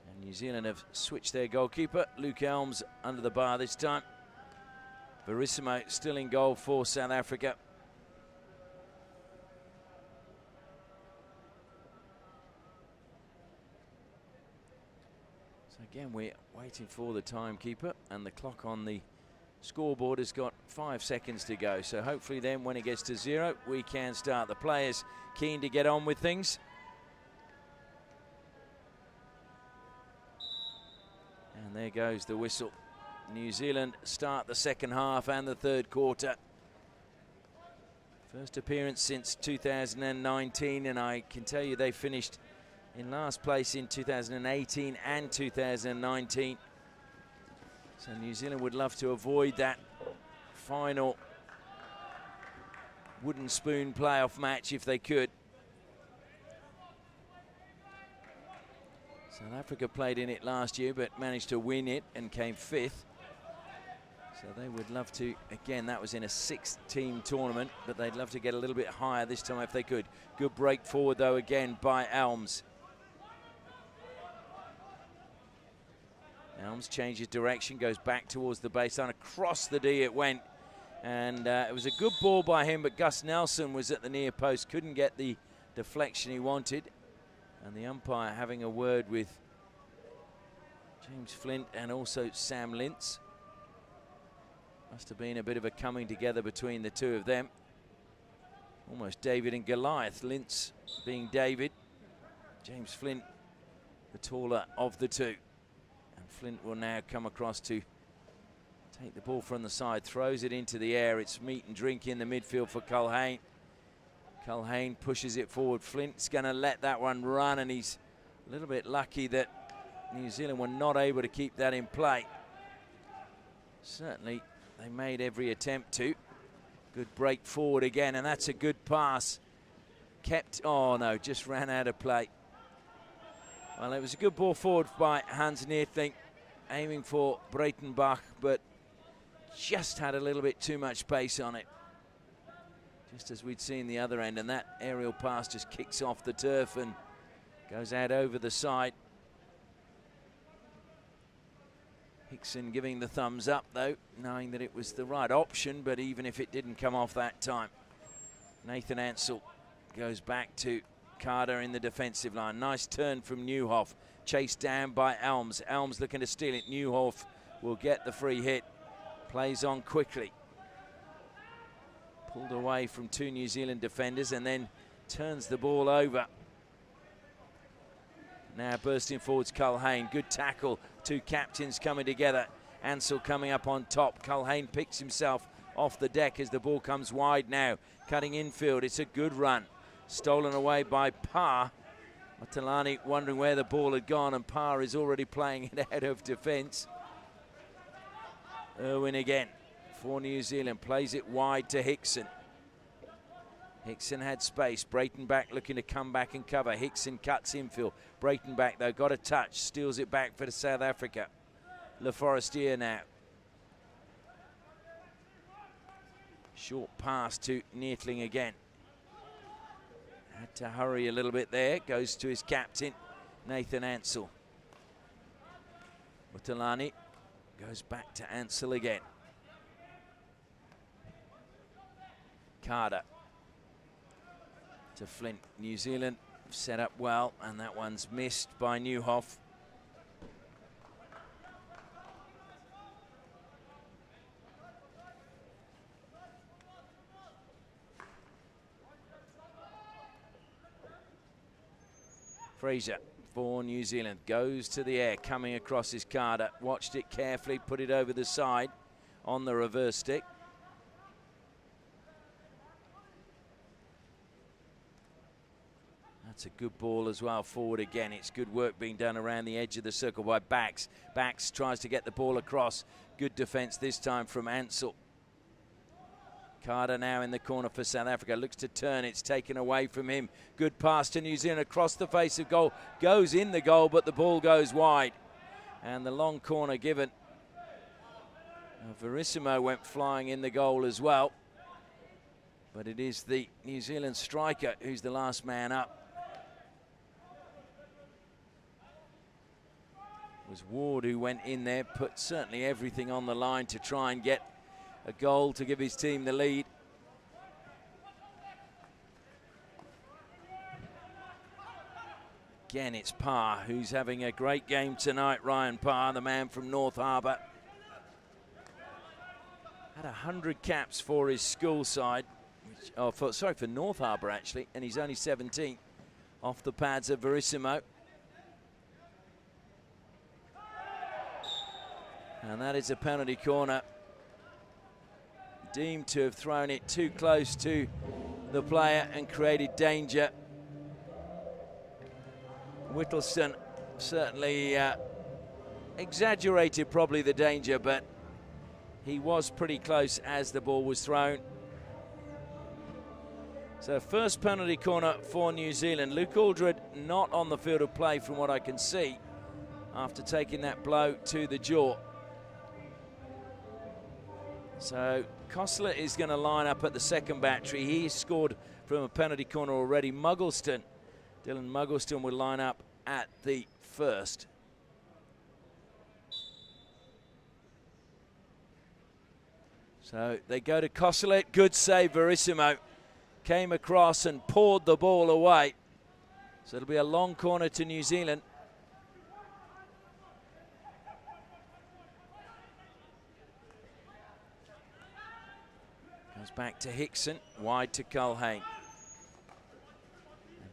And New Zealand have switched their goalkeeper. Luke Elms under the bar this time. Verissimo still in goal for South Africa. So again, we're waiting for the timekeeper, and the clock on the scoreboard has got 5 seconds to go. So hopefully then when it gets to 0, we can start. The players keen to get on with things. And there goes the whistle. New Zealand start the second half and the third quarter. First appearance since 2019, and I can tell you they finished in last place in 2018 and 2019. So New Zealand would love to avoid that final wooden spoon playoff match if they could. South Africa played in it last year but managed to win it and came 5th. So they would love to, again, that was in a 6-team tournament, but they'd love to get a little bit higher this time if they could. Good break forward though again by Elms. Elms changes direction, goes back towards the baseline. Across the D it went. And it was a good ball by him, but Gus Nelson was at the near post, couldn't get the deflection he wanted. And the umpire having a word with James Flint and also Sam Lintz. Must have been a bit of a coming together between the two of them. Almost David and Goliath. Lintz being David. James Flint, the taller of the two. Flint will now come across to take the ball from the side, throws it into the air. It's meat and drink in the midfield for Culhane. Culhane pushes it forward. Flint's going to let that one run, and he's a little bit lucky that New Zealand were not able to keep that in play. Certainly, they made every attempt to. Good break forward again, and that's a good pass. Kept, oh no, just ran out of play. Well, it was a good ball forward by Hans Neertling, aiming for Breitenbach, but just had a little bit too much pace on it. Just as we'd seen the other end, and that aerial pass just kicks off the turf and goes out over the side. Hickson giving the thumbs up, though, knowing that it was the right option, but even if it didn't come off that time. Nathan Ansell goes back to Carter in the defensive line. Nice turn from Newhoff. Chased down by Elms. Elms looking to steal it. Newhoff will get the free hit. Plays on quickly. Pulled away from two New Zealand defenders and then turns the ball over. Now bursting forwards, Culhane. Good tackle. Two captains coming together. Ansell coming up on top. Culhane picks himself off the deck as the ball comes wide now. Cutting infield. It's a good run. Stolen away by Parr. Matalani wondering where the ball had gone, and Parr is already playing it out of defence. Irwin again for New Zealand. Plays it wide to Hickson. Hickson had space. Breitenbach looking to come back and cover. Hickson cuts infield. Breitenbach, though, got a touch. Steals it back for South Africa. Le Forestier now. Short pass to Neethling again. Had to hurry a little bit there. Goes to his captain, Nathan Ansell. Mutalani goes back to Ansell again. Carter to Flint. New Zealand set up well, and that one's missed by Newhoff. Fraser for New Zealand goes to the air, coming across his Carter. Watched it carefully, put it over the side on the reverse stick. That's a good ball as well, forward again. It's good work being done around the edge of the circle by Bax. Bax tries to get the ball across. Good defence this time from Ansell. Carter now in the corner for South Africa. Looks to turn. It's taken away from him. Good pass to New Zealand across the face of goal. Goes in the goal, but the ball goes wide. And the long corner given. Verissimo went flying in the goal as well. But it is the New Zealand striker who's the last man up. It was Ward who went in there, put certainly everything on the line to try and get a goal to give his team the lead. Again, it's Parr who's having a great game tonight. Ryan Parr, the man from North Harbour. Had 100 caps for his school side. For North Harbour actually, and he's only 17 off the pads of Verissimo. And that is a penalty corner. Deemed to have thrown it too close to the player and created danger. Whittleston certainly exaggerated probably the danger, but he was pretty close as the ball was thrown. So first penalty corner for New Zealand. Luke Aldred not on the field of play from what I can see after taking that blow to the jaw. So Kostler is going to line up at the second battery. He scored from a penalty corner already. Muggleston, Dylan Muggleston will line up at the first. So they go to Kostler. Good save, Verissimo. Came across and pawed the ball away. So it'll be a long corner to New Zealand. Goes back to Hickson, wide to Culhane.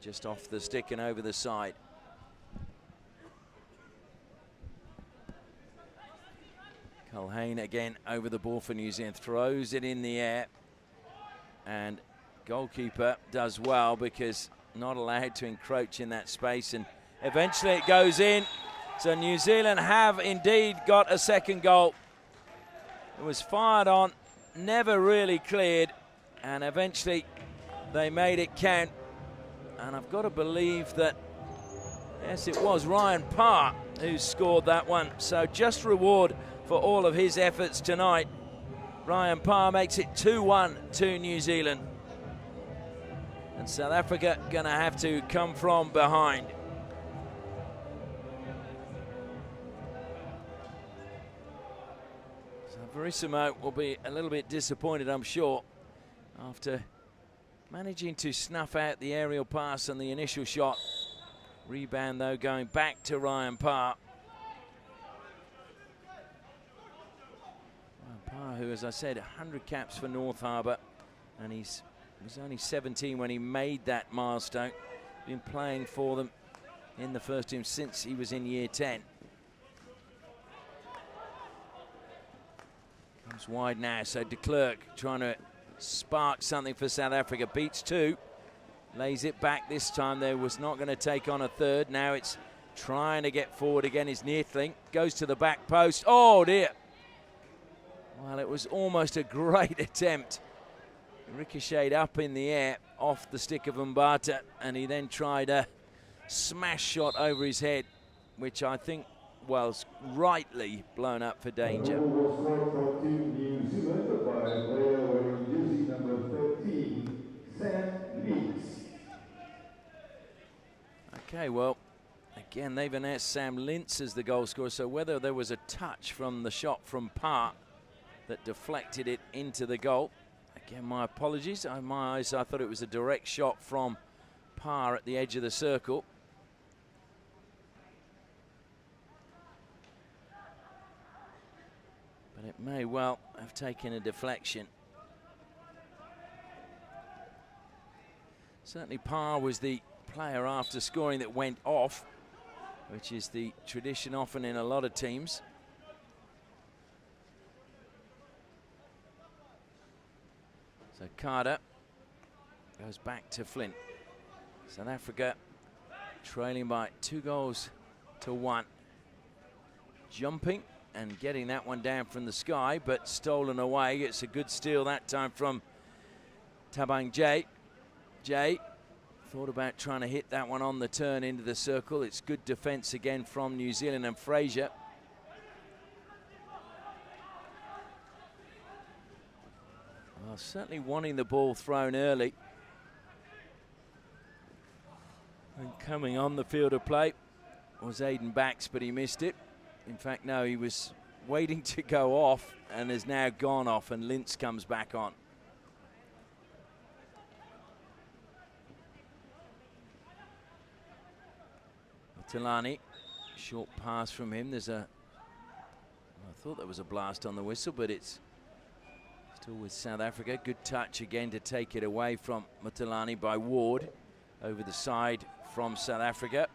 Just off the stick and over the side. Culhane again over the ball for New Zealand, throws it in the air, and goalkeeper does well because not allowed to encroach in that space, and eventually it goes in. So New Zealand have indeed got a second goal. It was fired on, never really cleared, and eventually they made it count. And I've got to believe that, yes, it was Ryan Parr who scored that one. So just reward for all of his efforts tonight. Ryan Parr makes it 2-1 to New Zealand. And South Africa going to have to come from behind. Verissimo will be a little bit disappointed, I'm sure, after managing to snuff out the aerial pass on the initial shot. Rebound, though, going back to Ryan Parr. Ryan Parr, who, as I said, 100 caps for North Harbour, and he was only 17 when he made that milestone. Been playing for them in the first team since he was in year 10. Comes wide now, so de Klerk trying to spark something for South Africa. Beats two, lays it back this time. There was not going to take on a third. Now it's trying to get forward again. Is Neertling, goes to the back post. Oh dear. Well, it was almost a great attempt. Ricocheted up in the air off the stick of Mbata, and he then tried a smash shot over his head, which I think was rightly blown up for danger. Okay, well, again, they've announced Sam Lintz as the goal scorer, so whether there was a touch from the shot from Parr that deflected it into the goal. Again, my apologies. In my eyes, I thought it was a direct shot from Parr at the edge of the circle. But it may well have taken a deflection. Certainly Parr was the player after scoring that went off, which is the tradition often in a lot of teams. So Carter goes back to Flint. South Africa trailing by 2-1. Jumping and getting that one down from the sky, but stolen away. It's a good steal that time from Tabang Jay. Jay thought about trying to hit that one on the turn into the circle. It's good defense again from New Zealand and Fraser. Well, certainly wanting the ball thrown early. And coming on the field of play was Aiden Bax, but he missed it. In fact, no, he was waiting to go off and has now gone off, and Lintz comes back on. Tilani, short pass from him. I thought there was a blast on the whistle, but it's still with South Africa. Good touch again to take it away from Mutilani by Ward over the side from South Africa.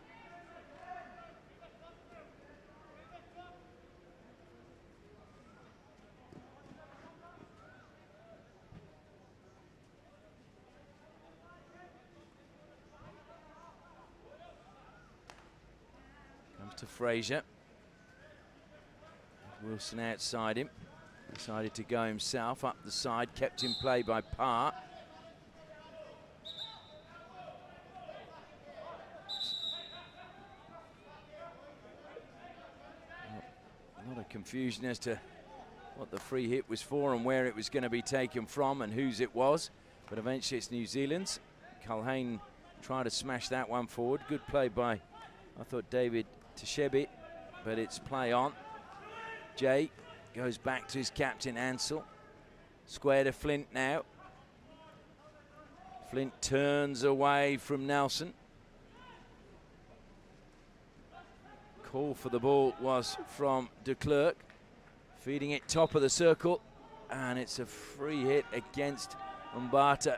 To Fraser. Wilson outside him. Decided to go himself up the side. Kept in play by Parr. A lot of confusion as to what the free hit was for and where it was going to be taken from and whose it was. But eventually it's New Zealand's. Culhane tried to smash that one forward. Good play by, I thought, David Tashebi, but it's play on. Jay goes back to his captain, Ansell. Square to Flint now. Flint turns away from Nelson. Call for the ball was from de Klerk. Feeding it top of the circle, and it's a free hit against Mbata.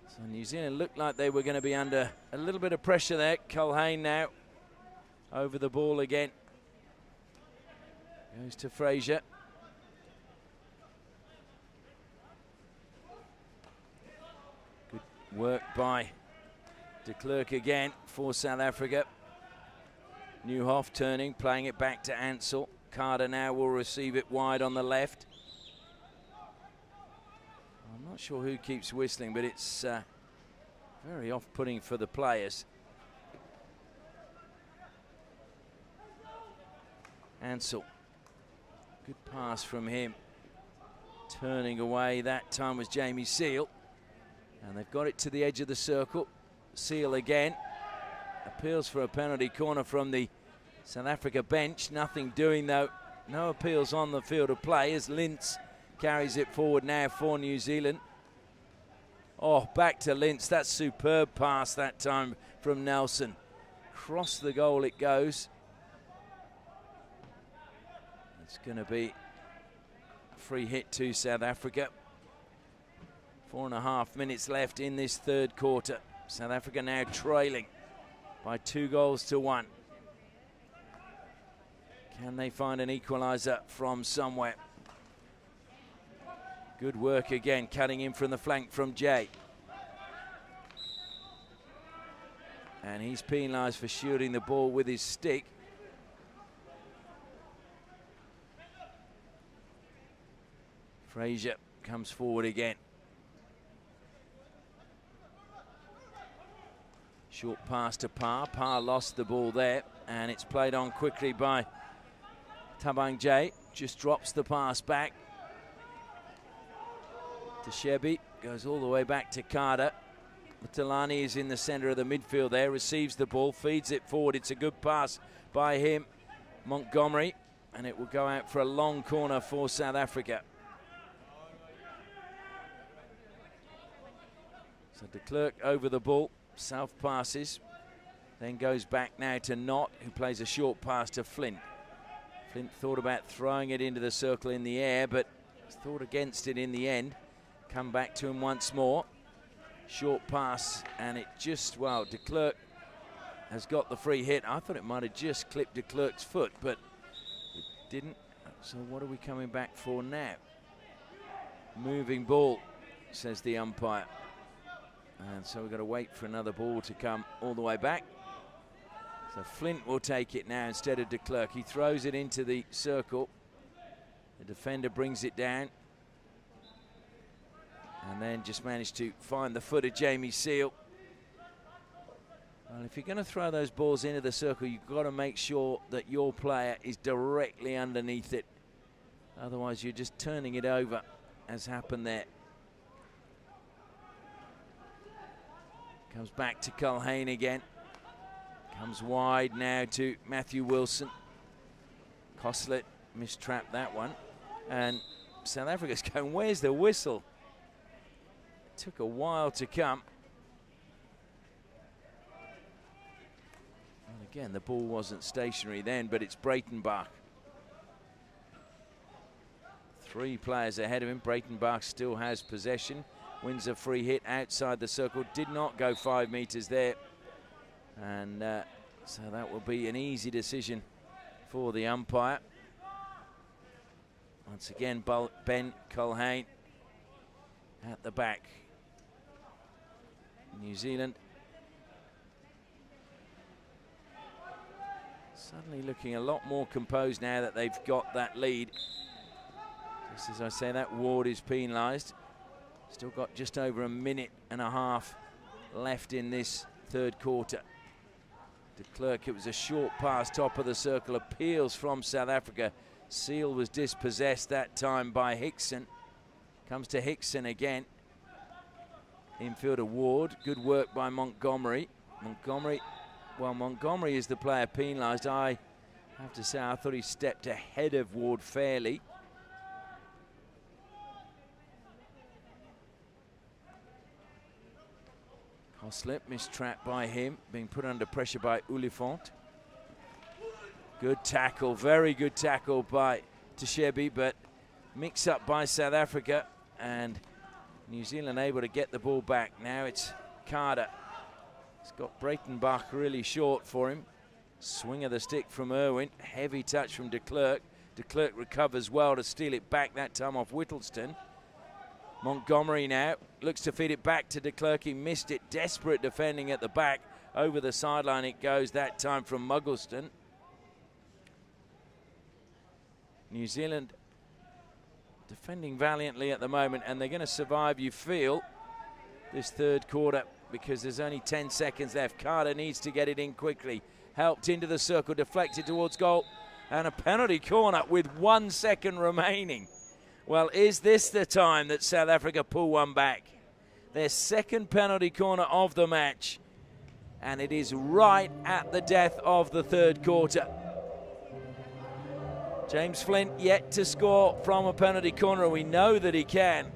So New Zealand looked like they were going to be under a little bit of pressure there. Culhane now over the ball again. Goes to Fraser. Good work by de Klerk again for South Africa. Nieuwhof turning, playing it back to Ansell. Carter now will receive it wide on the left. I'm not sure who keeps whistling, but it's very off-putting for the players. Ansell, good pass from him. Turning away, that time was Jamie Seal. And they've got it to the edge of the circle. Seal again. Appeals for a penalty corner from the South Africa bench. Nothing doing though No appeals on the field of play as Lintz carries it forward now for New Zealand. Oh, back to Lintz. That's superb pass that time from Nelson. Across the goal it goes. It's going to be a free hit to South Africa. 4.5 minutes left in this third quarter. South Africa now trailing by 2-1. Can they find an equaliser from somewhere? Good work again, cutting in from the flank from Jay. And he's penalised for shooting the ball with his stick. Fraser comes forward again. Short pass to Parr. Parr lost the ball there, and it's played on quickly by Tabang Jay. Just drops the pass back to Shebi. Goes all the way back to Carter. Matalani is in the centre of the midfield there. Receives the ball, feeds it forward. It's a good pass by him, Montgomery, and it will go out for a long corner for South Africa. So de Klerk over the ball. South passes, then goes back now to Knott, who plays a short pass to Flint. Flint thought about throwing it into the circle in the air, but thought against it in the end. Come back to him once more. Short pass, and it just, well, de Klerk has got the free hit. I thought it might have just clipped de Klerk's foot, but it didn't. So what are we coming back for now? Moving ball, says the umpire. And so we've got to wait for another ball to come all the way back. So Flint will take it now instead of de Klerk. He throws it into the circle. The defender brings it down. And then just managed to find the foot of Jamie Seal. Well, if you're going to throw those balls into the circle, you've got to make sure that your player is directly underneath it. Otherwise, you're just turning it over, as happened there. Comes back to Culhane again. Comes wide now to Matthew Wilson. Coslet mistrapped that one. And South Africa's going, where's the whistle? It took a while to come. And again, the ball wasn't stationary then, but it's Breitenbach. 3 players ahead of him. Breitenbach still has possession. Wins a free hit outside the circle. Did not go 5 meters there. And so that will be an easy decision for the umpire. Once again, Ben Culhane at the back. New Zealand suddenly looking a lot more composed now that they've got that lead. Just as I say that, Ward is penalised. Still got just over 1.5 minutes left in this third quarter. De Klerk, it was a short pass, top of the circle, appeals from South Africa. Seal was dispossessed that time by Hickson. Comes to Hickson again. Infielder Ward, good work by Montgomery. Montgomery is the player penalised. I have to say, I thought he stepped ahead of Ward fairly. Coslet mistrapped by him, being put under pressure by Ulifont. Good tackle, very good tackle by Tshebi, but mix up by South Africa, and New Zealand able to get the ball back. Now it's Carter. He's got Breitenbach really short for him. Swing of the stick from Irwin, heavy touch from de Klerk. De Klerk recovers well to steal it back, that time off Whittleston. Montgomery now looks to feed it back to de Klerk. He missed it, desperate defending at the back. Over the sideline it goes, that time from Muggleston. New Zealand defending valiantly at the moment, and they're going to survive, you feel, this third quarter, because there's only 10 seconds left. Carter needs to get it in quickly. Helped into the circle, deflected towards goal, and a penalty corner with 1 second remaining. Well, is this the time that South Africa pull one back? Their second penalty corner of the match, and it is right at the death of the third quarter. James Flint yet to score from a penalty corner. We know that he can,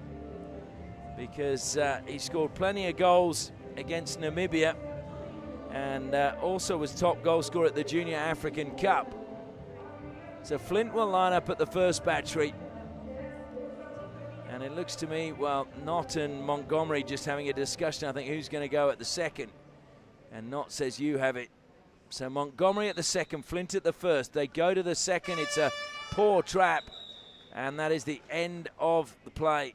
because he scored plenty of goals against Namibia, and also was top goal scorer at the Junior African Cup. So Flint will line up at the first battery. And it looks to me, well, Knott and Montgomery just having a discussion, I think, who's going to go at the second. And Knott says, you have it. So Montgomery at the second, Flint at the first. They go to the second. It's a poor trap. And that is the end of the play.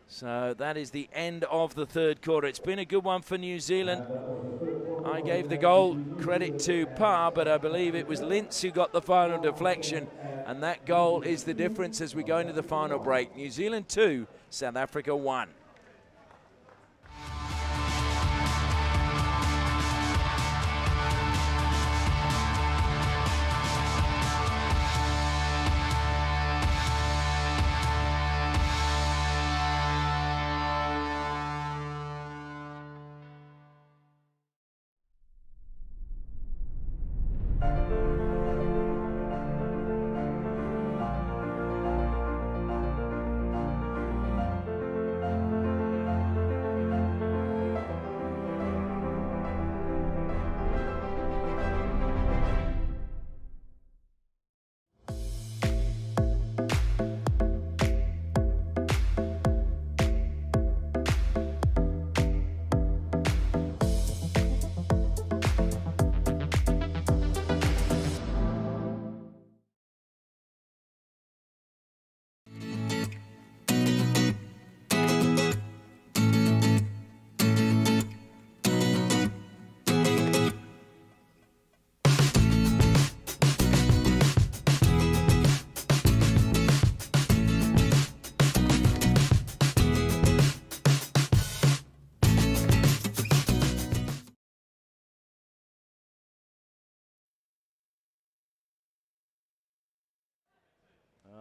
So that is the end of the third quarter. It's been a good one for New Zealand. I gave the goal credit to Parr, but I believe it was Lintz who got the final deflection, and that goal is the difference as we go into the final break. New Zealand 2, South Africa 1.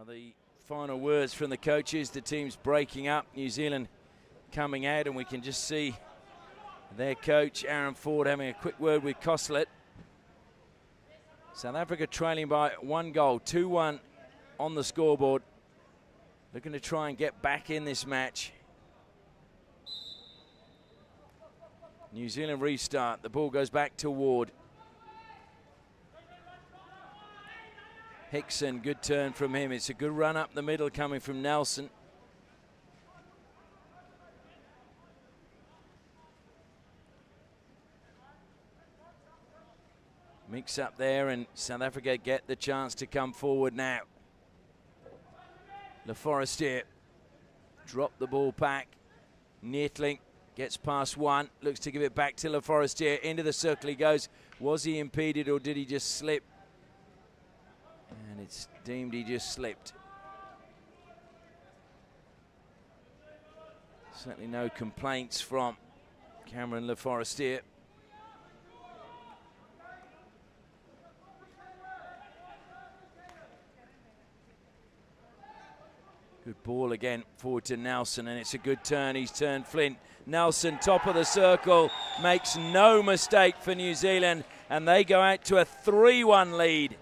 The final words from the coaches. The team's breaking up. New Zealand coming out, and we can just see their coach, Aaron Ford, having a quick word with Koslet. South Africa trailing by 1 goal, 2-1 on the scoreboard. Looking to try and get back in this match. New Zealand restart. The ball goes back to Ward. Hickson, good turn from him. It's a good run up the middle coming from Nelson. Mix up there, and South Africa get the chance to come forward now. Le Forestier drop the ball back. Neethling gets past one, looks to give it back to Le Forestier. Into the circle he goes. Was he impeded or did he just slip? And it's deemed he just slipped. Certainly no complaints from Cameron Le Forestier. Good ball again forward to Nelson, and it's a good turn. He's turned Flint. Nelson, top of the circle, makes no mistake for New Zealand, and they go out to a 3-1 lead.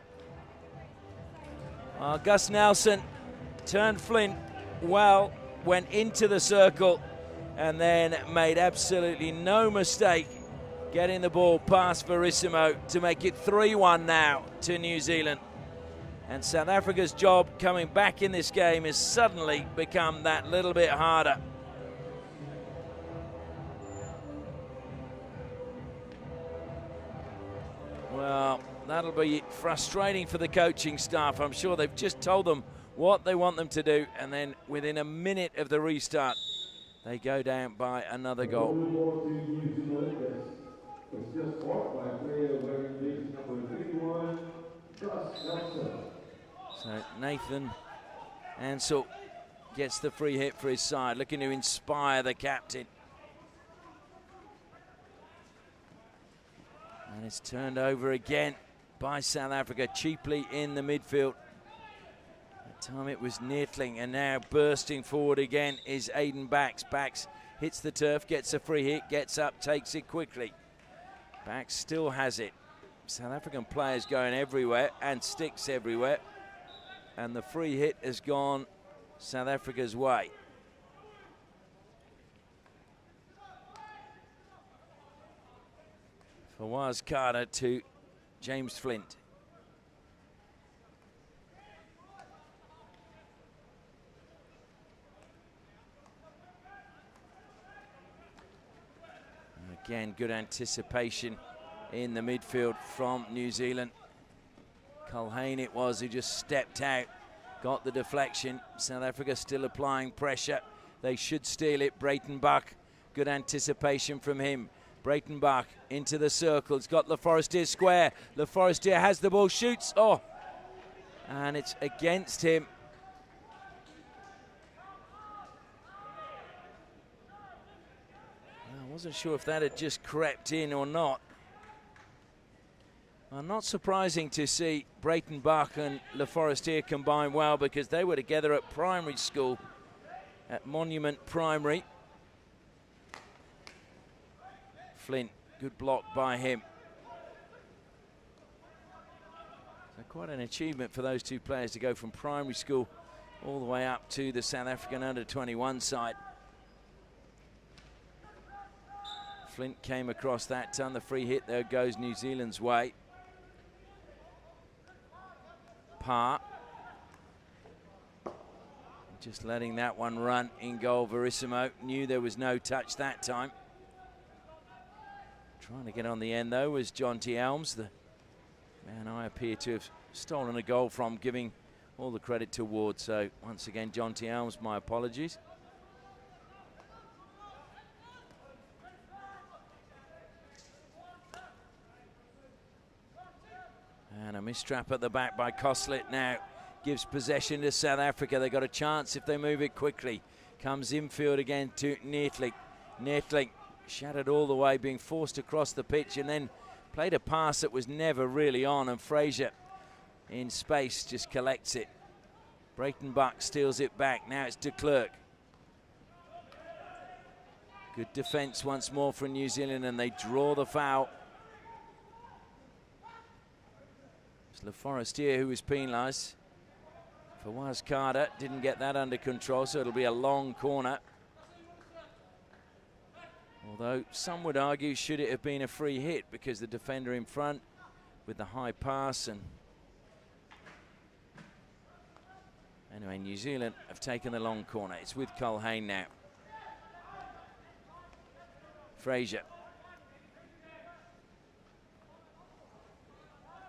Gus Nelson turned Flint well, went into the circle, and then made absolutely no mistake getting the ball past Verissimo to make it 3-1 now to New Zealand. And South Africa's job coming back in this game has suddenly become that little bit harder. Well, that'll be frustrating for the coaching staff. I'm sure they've just told them what they want them to do, and then within a minute of the restart, they go down by another goal. So Nathan Ansel gets the free hit for his side, looking to inspire the captain. And it's turned over again by South Africa, cheaply in the midfield. That time it was Neethling, and now bursting forward again is Aiden Bax. Bax hits the turf, gets a free hit, gets up, takes it quickly. Bax still has it. South African players going everywhere and sticks everywhere. And the free hit has gone South Africa's way. Fawaz Carter to James Flint. Again, good anticipation in the midfield from New Zealand. Culhane it was who just stepped out, got the deflection. South Africa still applying pressure. They should steal it. Breitenbach, good anticipation from him. Breitenbach into the circle. It's got Le Forestier square. Le Forestier has the ball, shoots. Oh, and it's against him. I wasn't sure if that had just crept in or not. Well, not surprising to see Breitenbach and Le Forestier combine well, because they were together at primary school at Monument Primary. Flint, good block by him. So quite an achievement for those two players to go from primary school all the way up to the South African under-21 side. Flint came across that ton. The free hit there goes New Zealand's way. Parr. Just letting that one run in goal. Verissimo knew there was no touch that time. Trying to get on the end, though, was John T. Elms, the man I appear to have stolen a goal from, giving all the credit to Ward. So, once again, John T. Elms, my apologies. And a mistrap at the back by Koslet now gives possession to South Africa. They got a chance if they move it quickly. Comes infield again to Neertling. Neertling shattered all the way, being forced across the pitch, and then played a pass that was never really on, and Fraser in space just collects it. Breitenbach steals it back. Now it's de Klerk. Good defence once more from New Zealand, and they draw the foul. It's Le Forestier who was penalised. Fawaz Carter didn't get that under control, so it'll be a long corner. Although some would argue, should it have been a free hit, because the defender in front with the high pass. And anyway, New Zealand have taken the long corner. It's with Culhane now. Fraser.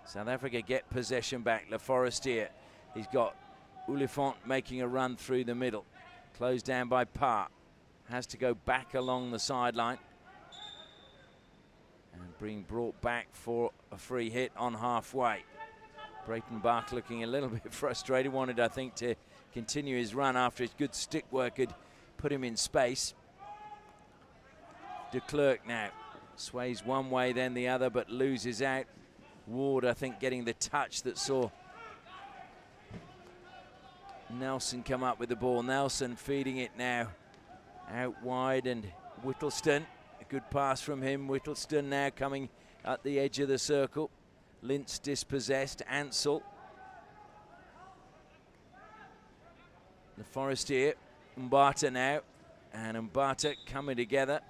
South Africa get possession back. Le Forestier. He's got Oliphant making a run through the middle. Closed down by Parr. Has to go back along the sideline. And being brought back for a free hit on halfway. Breitenbach looking a little bit frustrated. Wanted, I think, to continue his run after his good stick work had put him in space. De Klerk now sways one way, then the other, but loses out. Ward, I think, getting the touch that saw Nelson come up with the ball. Nelson feeding it now out wide, and Whittleston, a good pass from him. Whittleston now coming at the edge of the circle. Lintz dispossessed. Ansel. The Forestier. Mbata now, and Mbata coming together.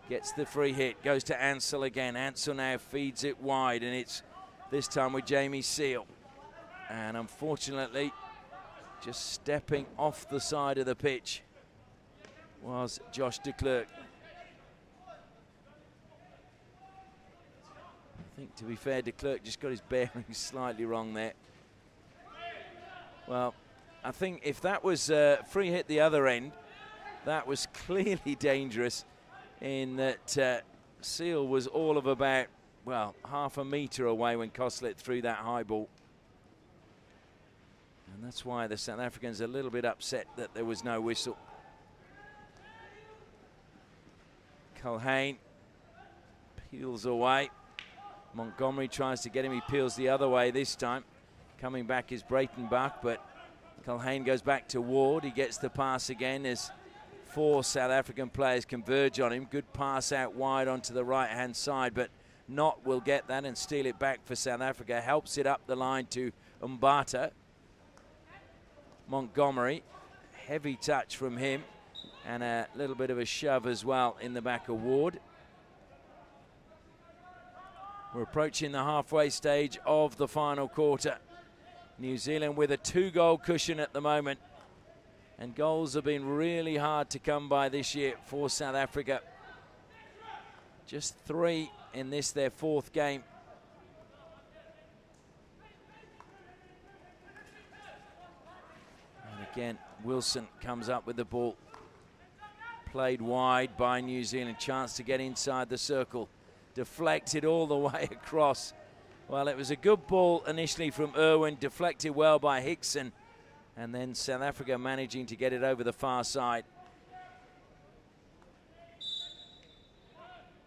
Gets the free hit, goes to Ansel again. Ansel now feeds it wide, and it's this time with Jamie Seal. And unfortunately, just stepping off the side of the pitch was Josh de Klerk. I think, to be fair, de Klerk just got his bearings slightly wrong there. Well, I think if that was a free hit the other end, that was clearly dangerous, in that Seal was all of about, well, half a metre away when Koslet threw that high ball. And that's why the South Africans are a little bit upset that there was no whistle. Culhane peels away. Montgomery tries to get him. He peels the other way this time. Coming back is Breitenbach, but Culhane goes back to Ward. He gets the pass again as 4 South African players converge on him. Good pass out wide onto the right-hand side, but not, will get that and steal it back for South Africa. Helps it up the line to Mbata. Montgomery, heavy touch from him, and a little bit of a shove as well in the back of Ward. We're approaching the halfway stage of the final quarter. New Zealand with a 2-goal cushion at the moment, and goals have been really hard to come by this year for South Africa. Just 3 in this, their 4th game. And again, Wilson comes up with the ball. Played wide by New Zealand. Chance to get inside the circle. Deflected all the way across. Well, it was a good ball initially from Irwin. Deflected well by Hickson. And then South Africa managing to get it over the far side.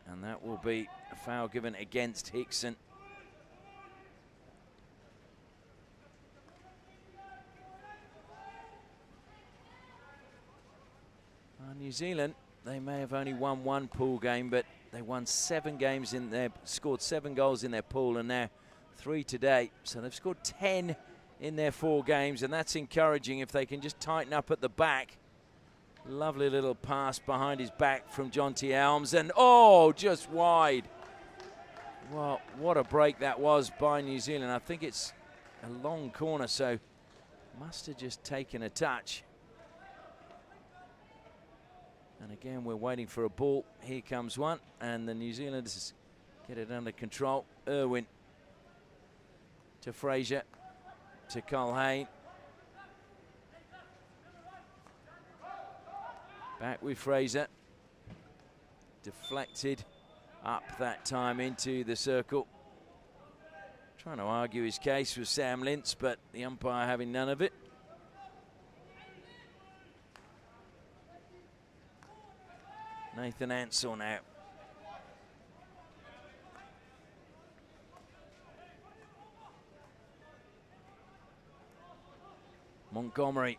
And that will be a foul given against Hickson. New Zealand, they may have only won 1 pool game, but they won 7 games in their, scored 7 goals in their pool, and now 3 today. So they've scored 10 in their 4 games, and that's encouraging if they can just tighten up at the back. Lovely little pass behind his back from Jonty Elms, and oh, just wide. Well, what a break that was by New Zealand. I think it's a long corner, so must have just taken a touch. And again, we're waiting for a ball. Here comes one, and the New Zealanders get it under control. Irwin to Fraser, to Culhane. Back with Fraser. Deflected up that time into the circle. Trying to argue his case with Sam Lintz, but the umpire having none of it. Nathan Ansell now. Montgomery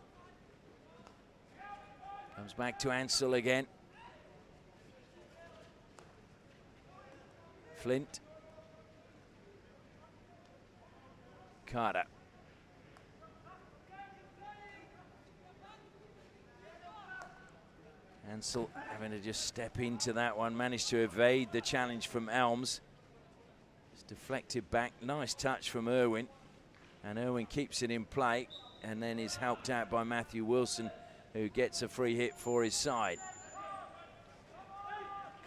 comes back to Ansell again. Flint. Carter. Ansell having to just step into that one, managed to evade the challenge from Elms. It's deflected back, nice touch from Irwin, and Irwin keeps it in play and then is helped out by Matthew Wilson, who gets a free hit for his side.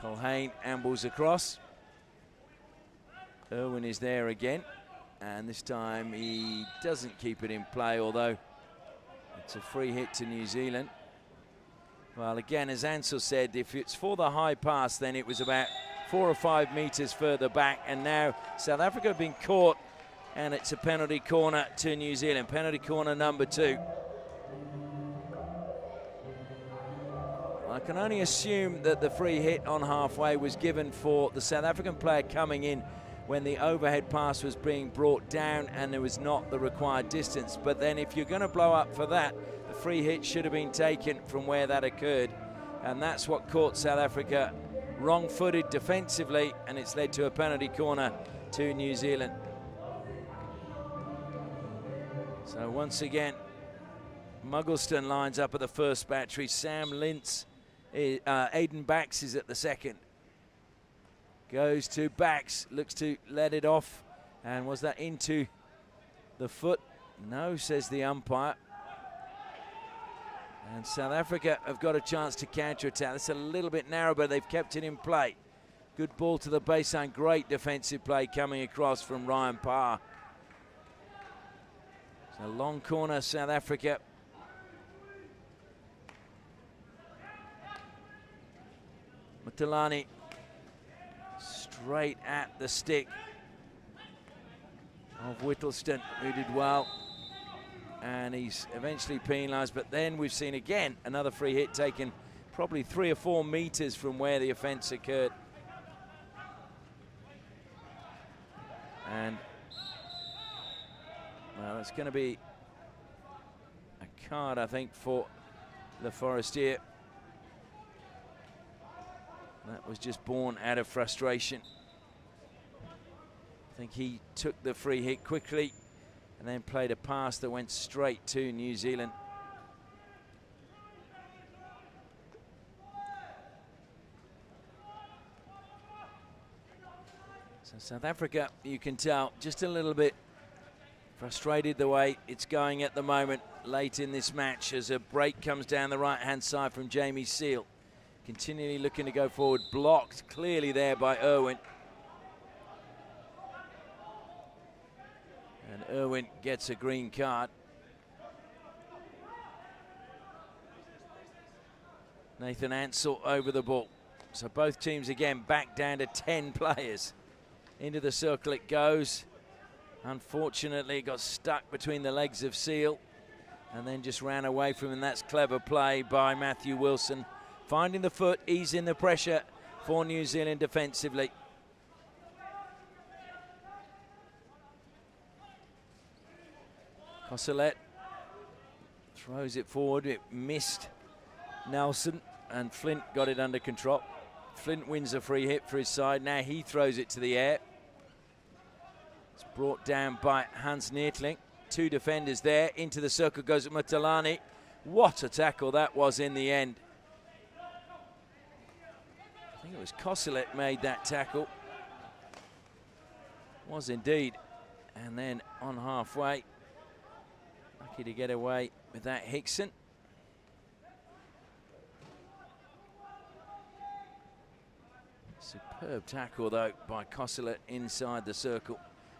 Culhane ambles across. Irwin is there again, and this time he doesn't keep it in play, although it's a free hit to New Zealand. Well, again, as Ansell said, if it's for the high pass, then it was about 4 or 5 meters further back. And now South Africa have been caught, and it's a penalty corner to New Zealand. Penalty corner number 2. I can only assume that the free hit on halfway was given for the South African player coming in when the overhead pass was being brought down and there was not the required distance. But then if you're going to blow up for that, the free hit should have been taken from where that occurred, and that's what caught South Africa wrong-footed defensively, and it's led to a penalty corner to New Zealand. So once again, Muggleston lines up at the first battery. Sam Lintz, Aiden Bax is at the second. Goes to Bax, looks to let it off, and was that into the foot? No, says the umpire. And South Africa have got a chance to counter-attack. It's a little bit narrow, but they've kept it in play. Good ball to the baseline. Great defensive play coming across from Ryan Parr. It's a long corner, South Africa. Matalani straight at the stick of Whittleston, who did well. And he's eventually penalised, but then we've seen again another free hit taken probably 3 or 4 meters from where the offence occurred. And well, it's going to be a card, I think, for Le Forestier. That was just born out of frustration. think he took the free hit quickly and then played a pass that went straight to New Zealand. So South Africa, you can tell, just a little bit frustrated the way it's going at the moment late in this match as a break comes down the right-hand side from Jamie Seal. Continually looking to go forward, blocked clearly there by Irwin. And Irwin gets a green card. Nathan Ansell over the ball. So both teams again back down to 10 players. Into the circle it goes. Unfortunately, it got stuck between the legs of Seal and then just ran away from him. That's clever play by Matthew Wilson. Finding the foot, easing the pressure for New Zealand defensively. Coselet throws it forward. It missed Nelson and Flint got it under control. Flint wins a free hit for his side. Now he throws it to the air. It's brought down by Hans Neertling. Two defenders there. Into the circle goes Mutalani. What a tackle that was in the end. I think it was Coselet made that tackle. Was indeed. And then on halfway, lucky to get away with that Hickson. Superb tackle though by Coselet inside the circle.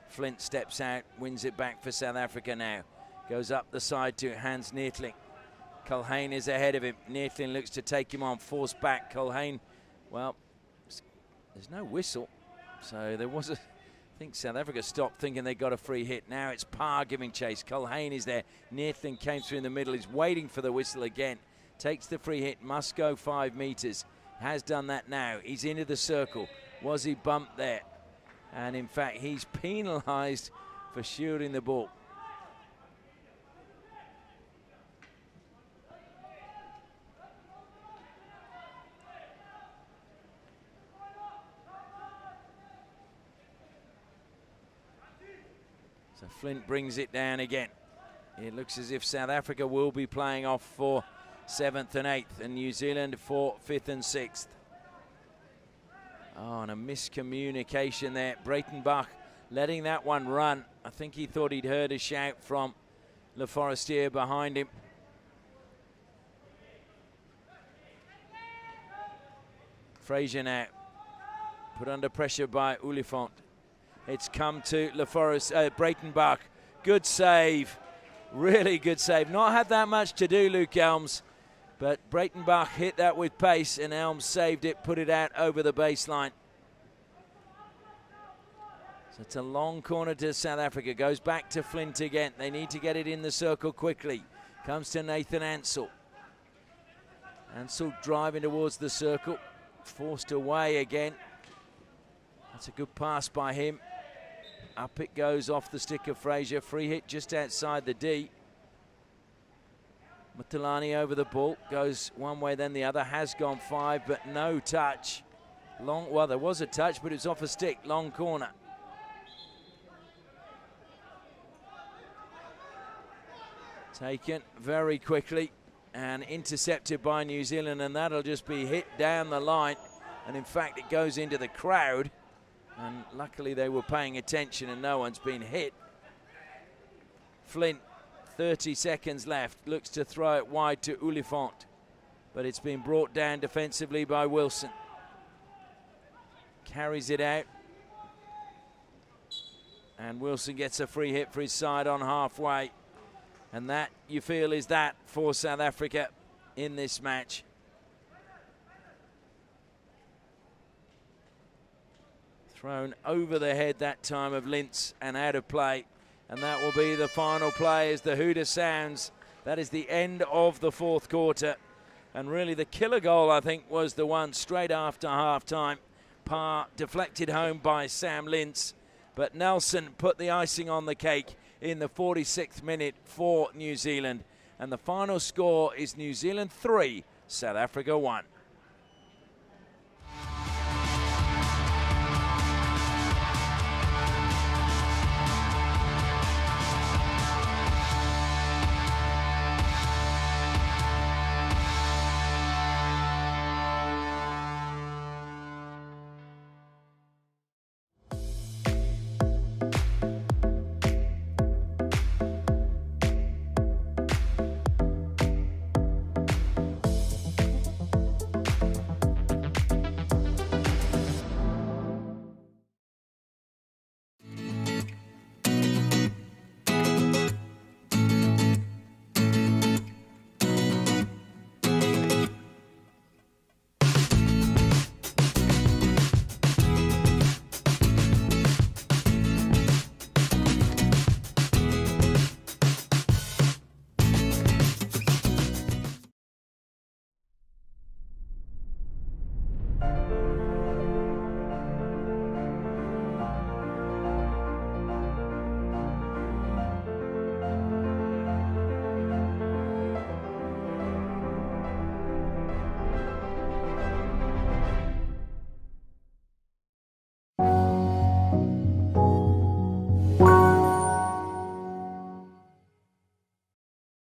Flint steps out, wins it back for South Africa now. Goes up the side to Hans Neertling. Culhane is ahead of him. Neertling looks to take him on, forced back. Culhane, well, there's no whistle. So there was a, I think South Africa stopped thinking they got a free hit. Now it's Parr giving chase. Culhane is there. Neertling came through in the middle. He's waiting for the whistle again. Takes the free hit, must go 5 meters. Has done that now. He's into the circle. Was he bumped there? And in fact, he's penalised for shooting the ball. So Flint brings it down again. It looks as if South Africa will be playing off for 7th and 8th, and New Zealand for 5th and 6th. Oh, and a miscommunication there. Breitenbach letting that one run. I think he thought he'd heard a shout from Le Forestier behind him. Fraser now put under pressure by Oliphant. It's come to Breitenbach. Good save. Really good save. Not had that much to do, Luke Elms. But Breitenbach hit that with pace and Elms saved it, put it out over the baseline. So it's a long corner to South Africa. Goes back to Flint again. They need to get it in the circle quickly. Comes to Nathan Ansell. Ansell driving towards the circle. Forced away again. That's a good pass by him. Up it goes off the stick of Fraser. Free hit just outside the D. Mutalani over the ball, goes one way then the other, has gone 5 but no touch. Long, well there was a touch but it's off a stick, long corner. Taken very quickly and intercepted by New Zealand, and that'll just be hit down the line, and in fact it goes into the crowd, and luckily they were paying attention and no one's been hit. Flint, 30 seconds left, looks to throw it wide to Oliphant, but it's been brought down defensively by Wilson. Carries it out, and Wilson gets a free hit for his side on halfway, and that, you feel, is that for South Africa in this match. Thrown over the head that time of Lintz and out of play. And that will be the final play as the hooter sounds. That is the end of the 4th quarter. And really the killer goal, I think, was the one straight after half-time. Parr deflected home by Sam Lintz. But Nelson put the icing on the cake in the 46th minute for New Zealand. And the final score is New Zealand 3, South Africa 1.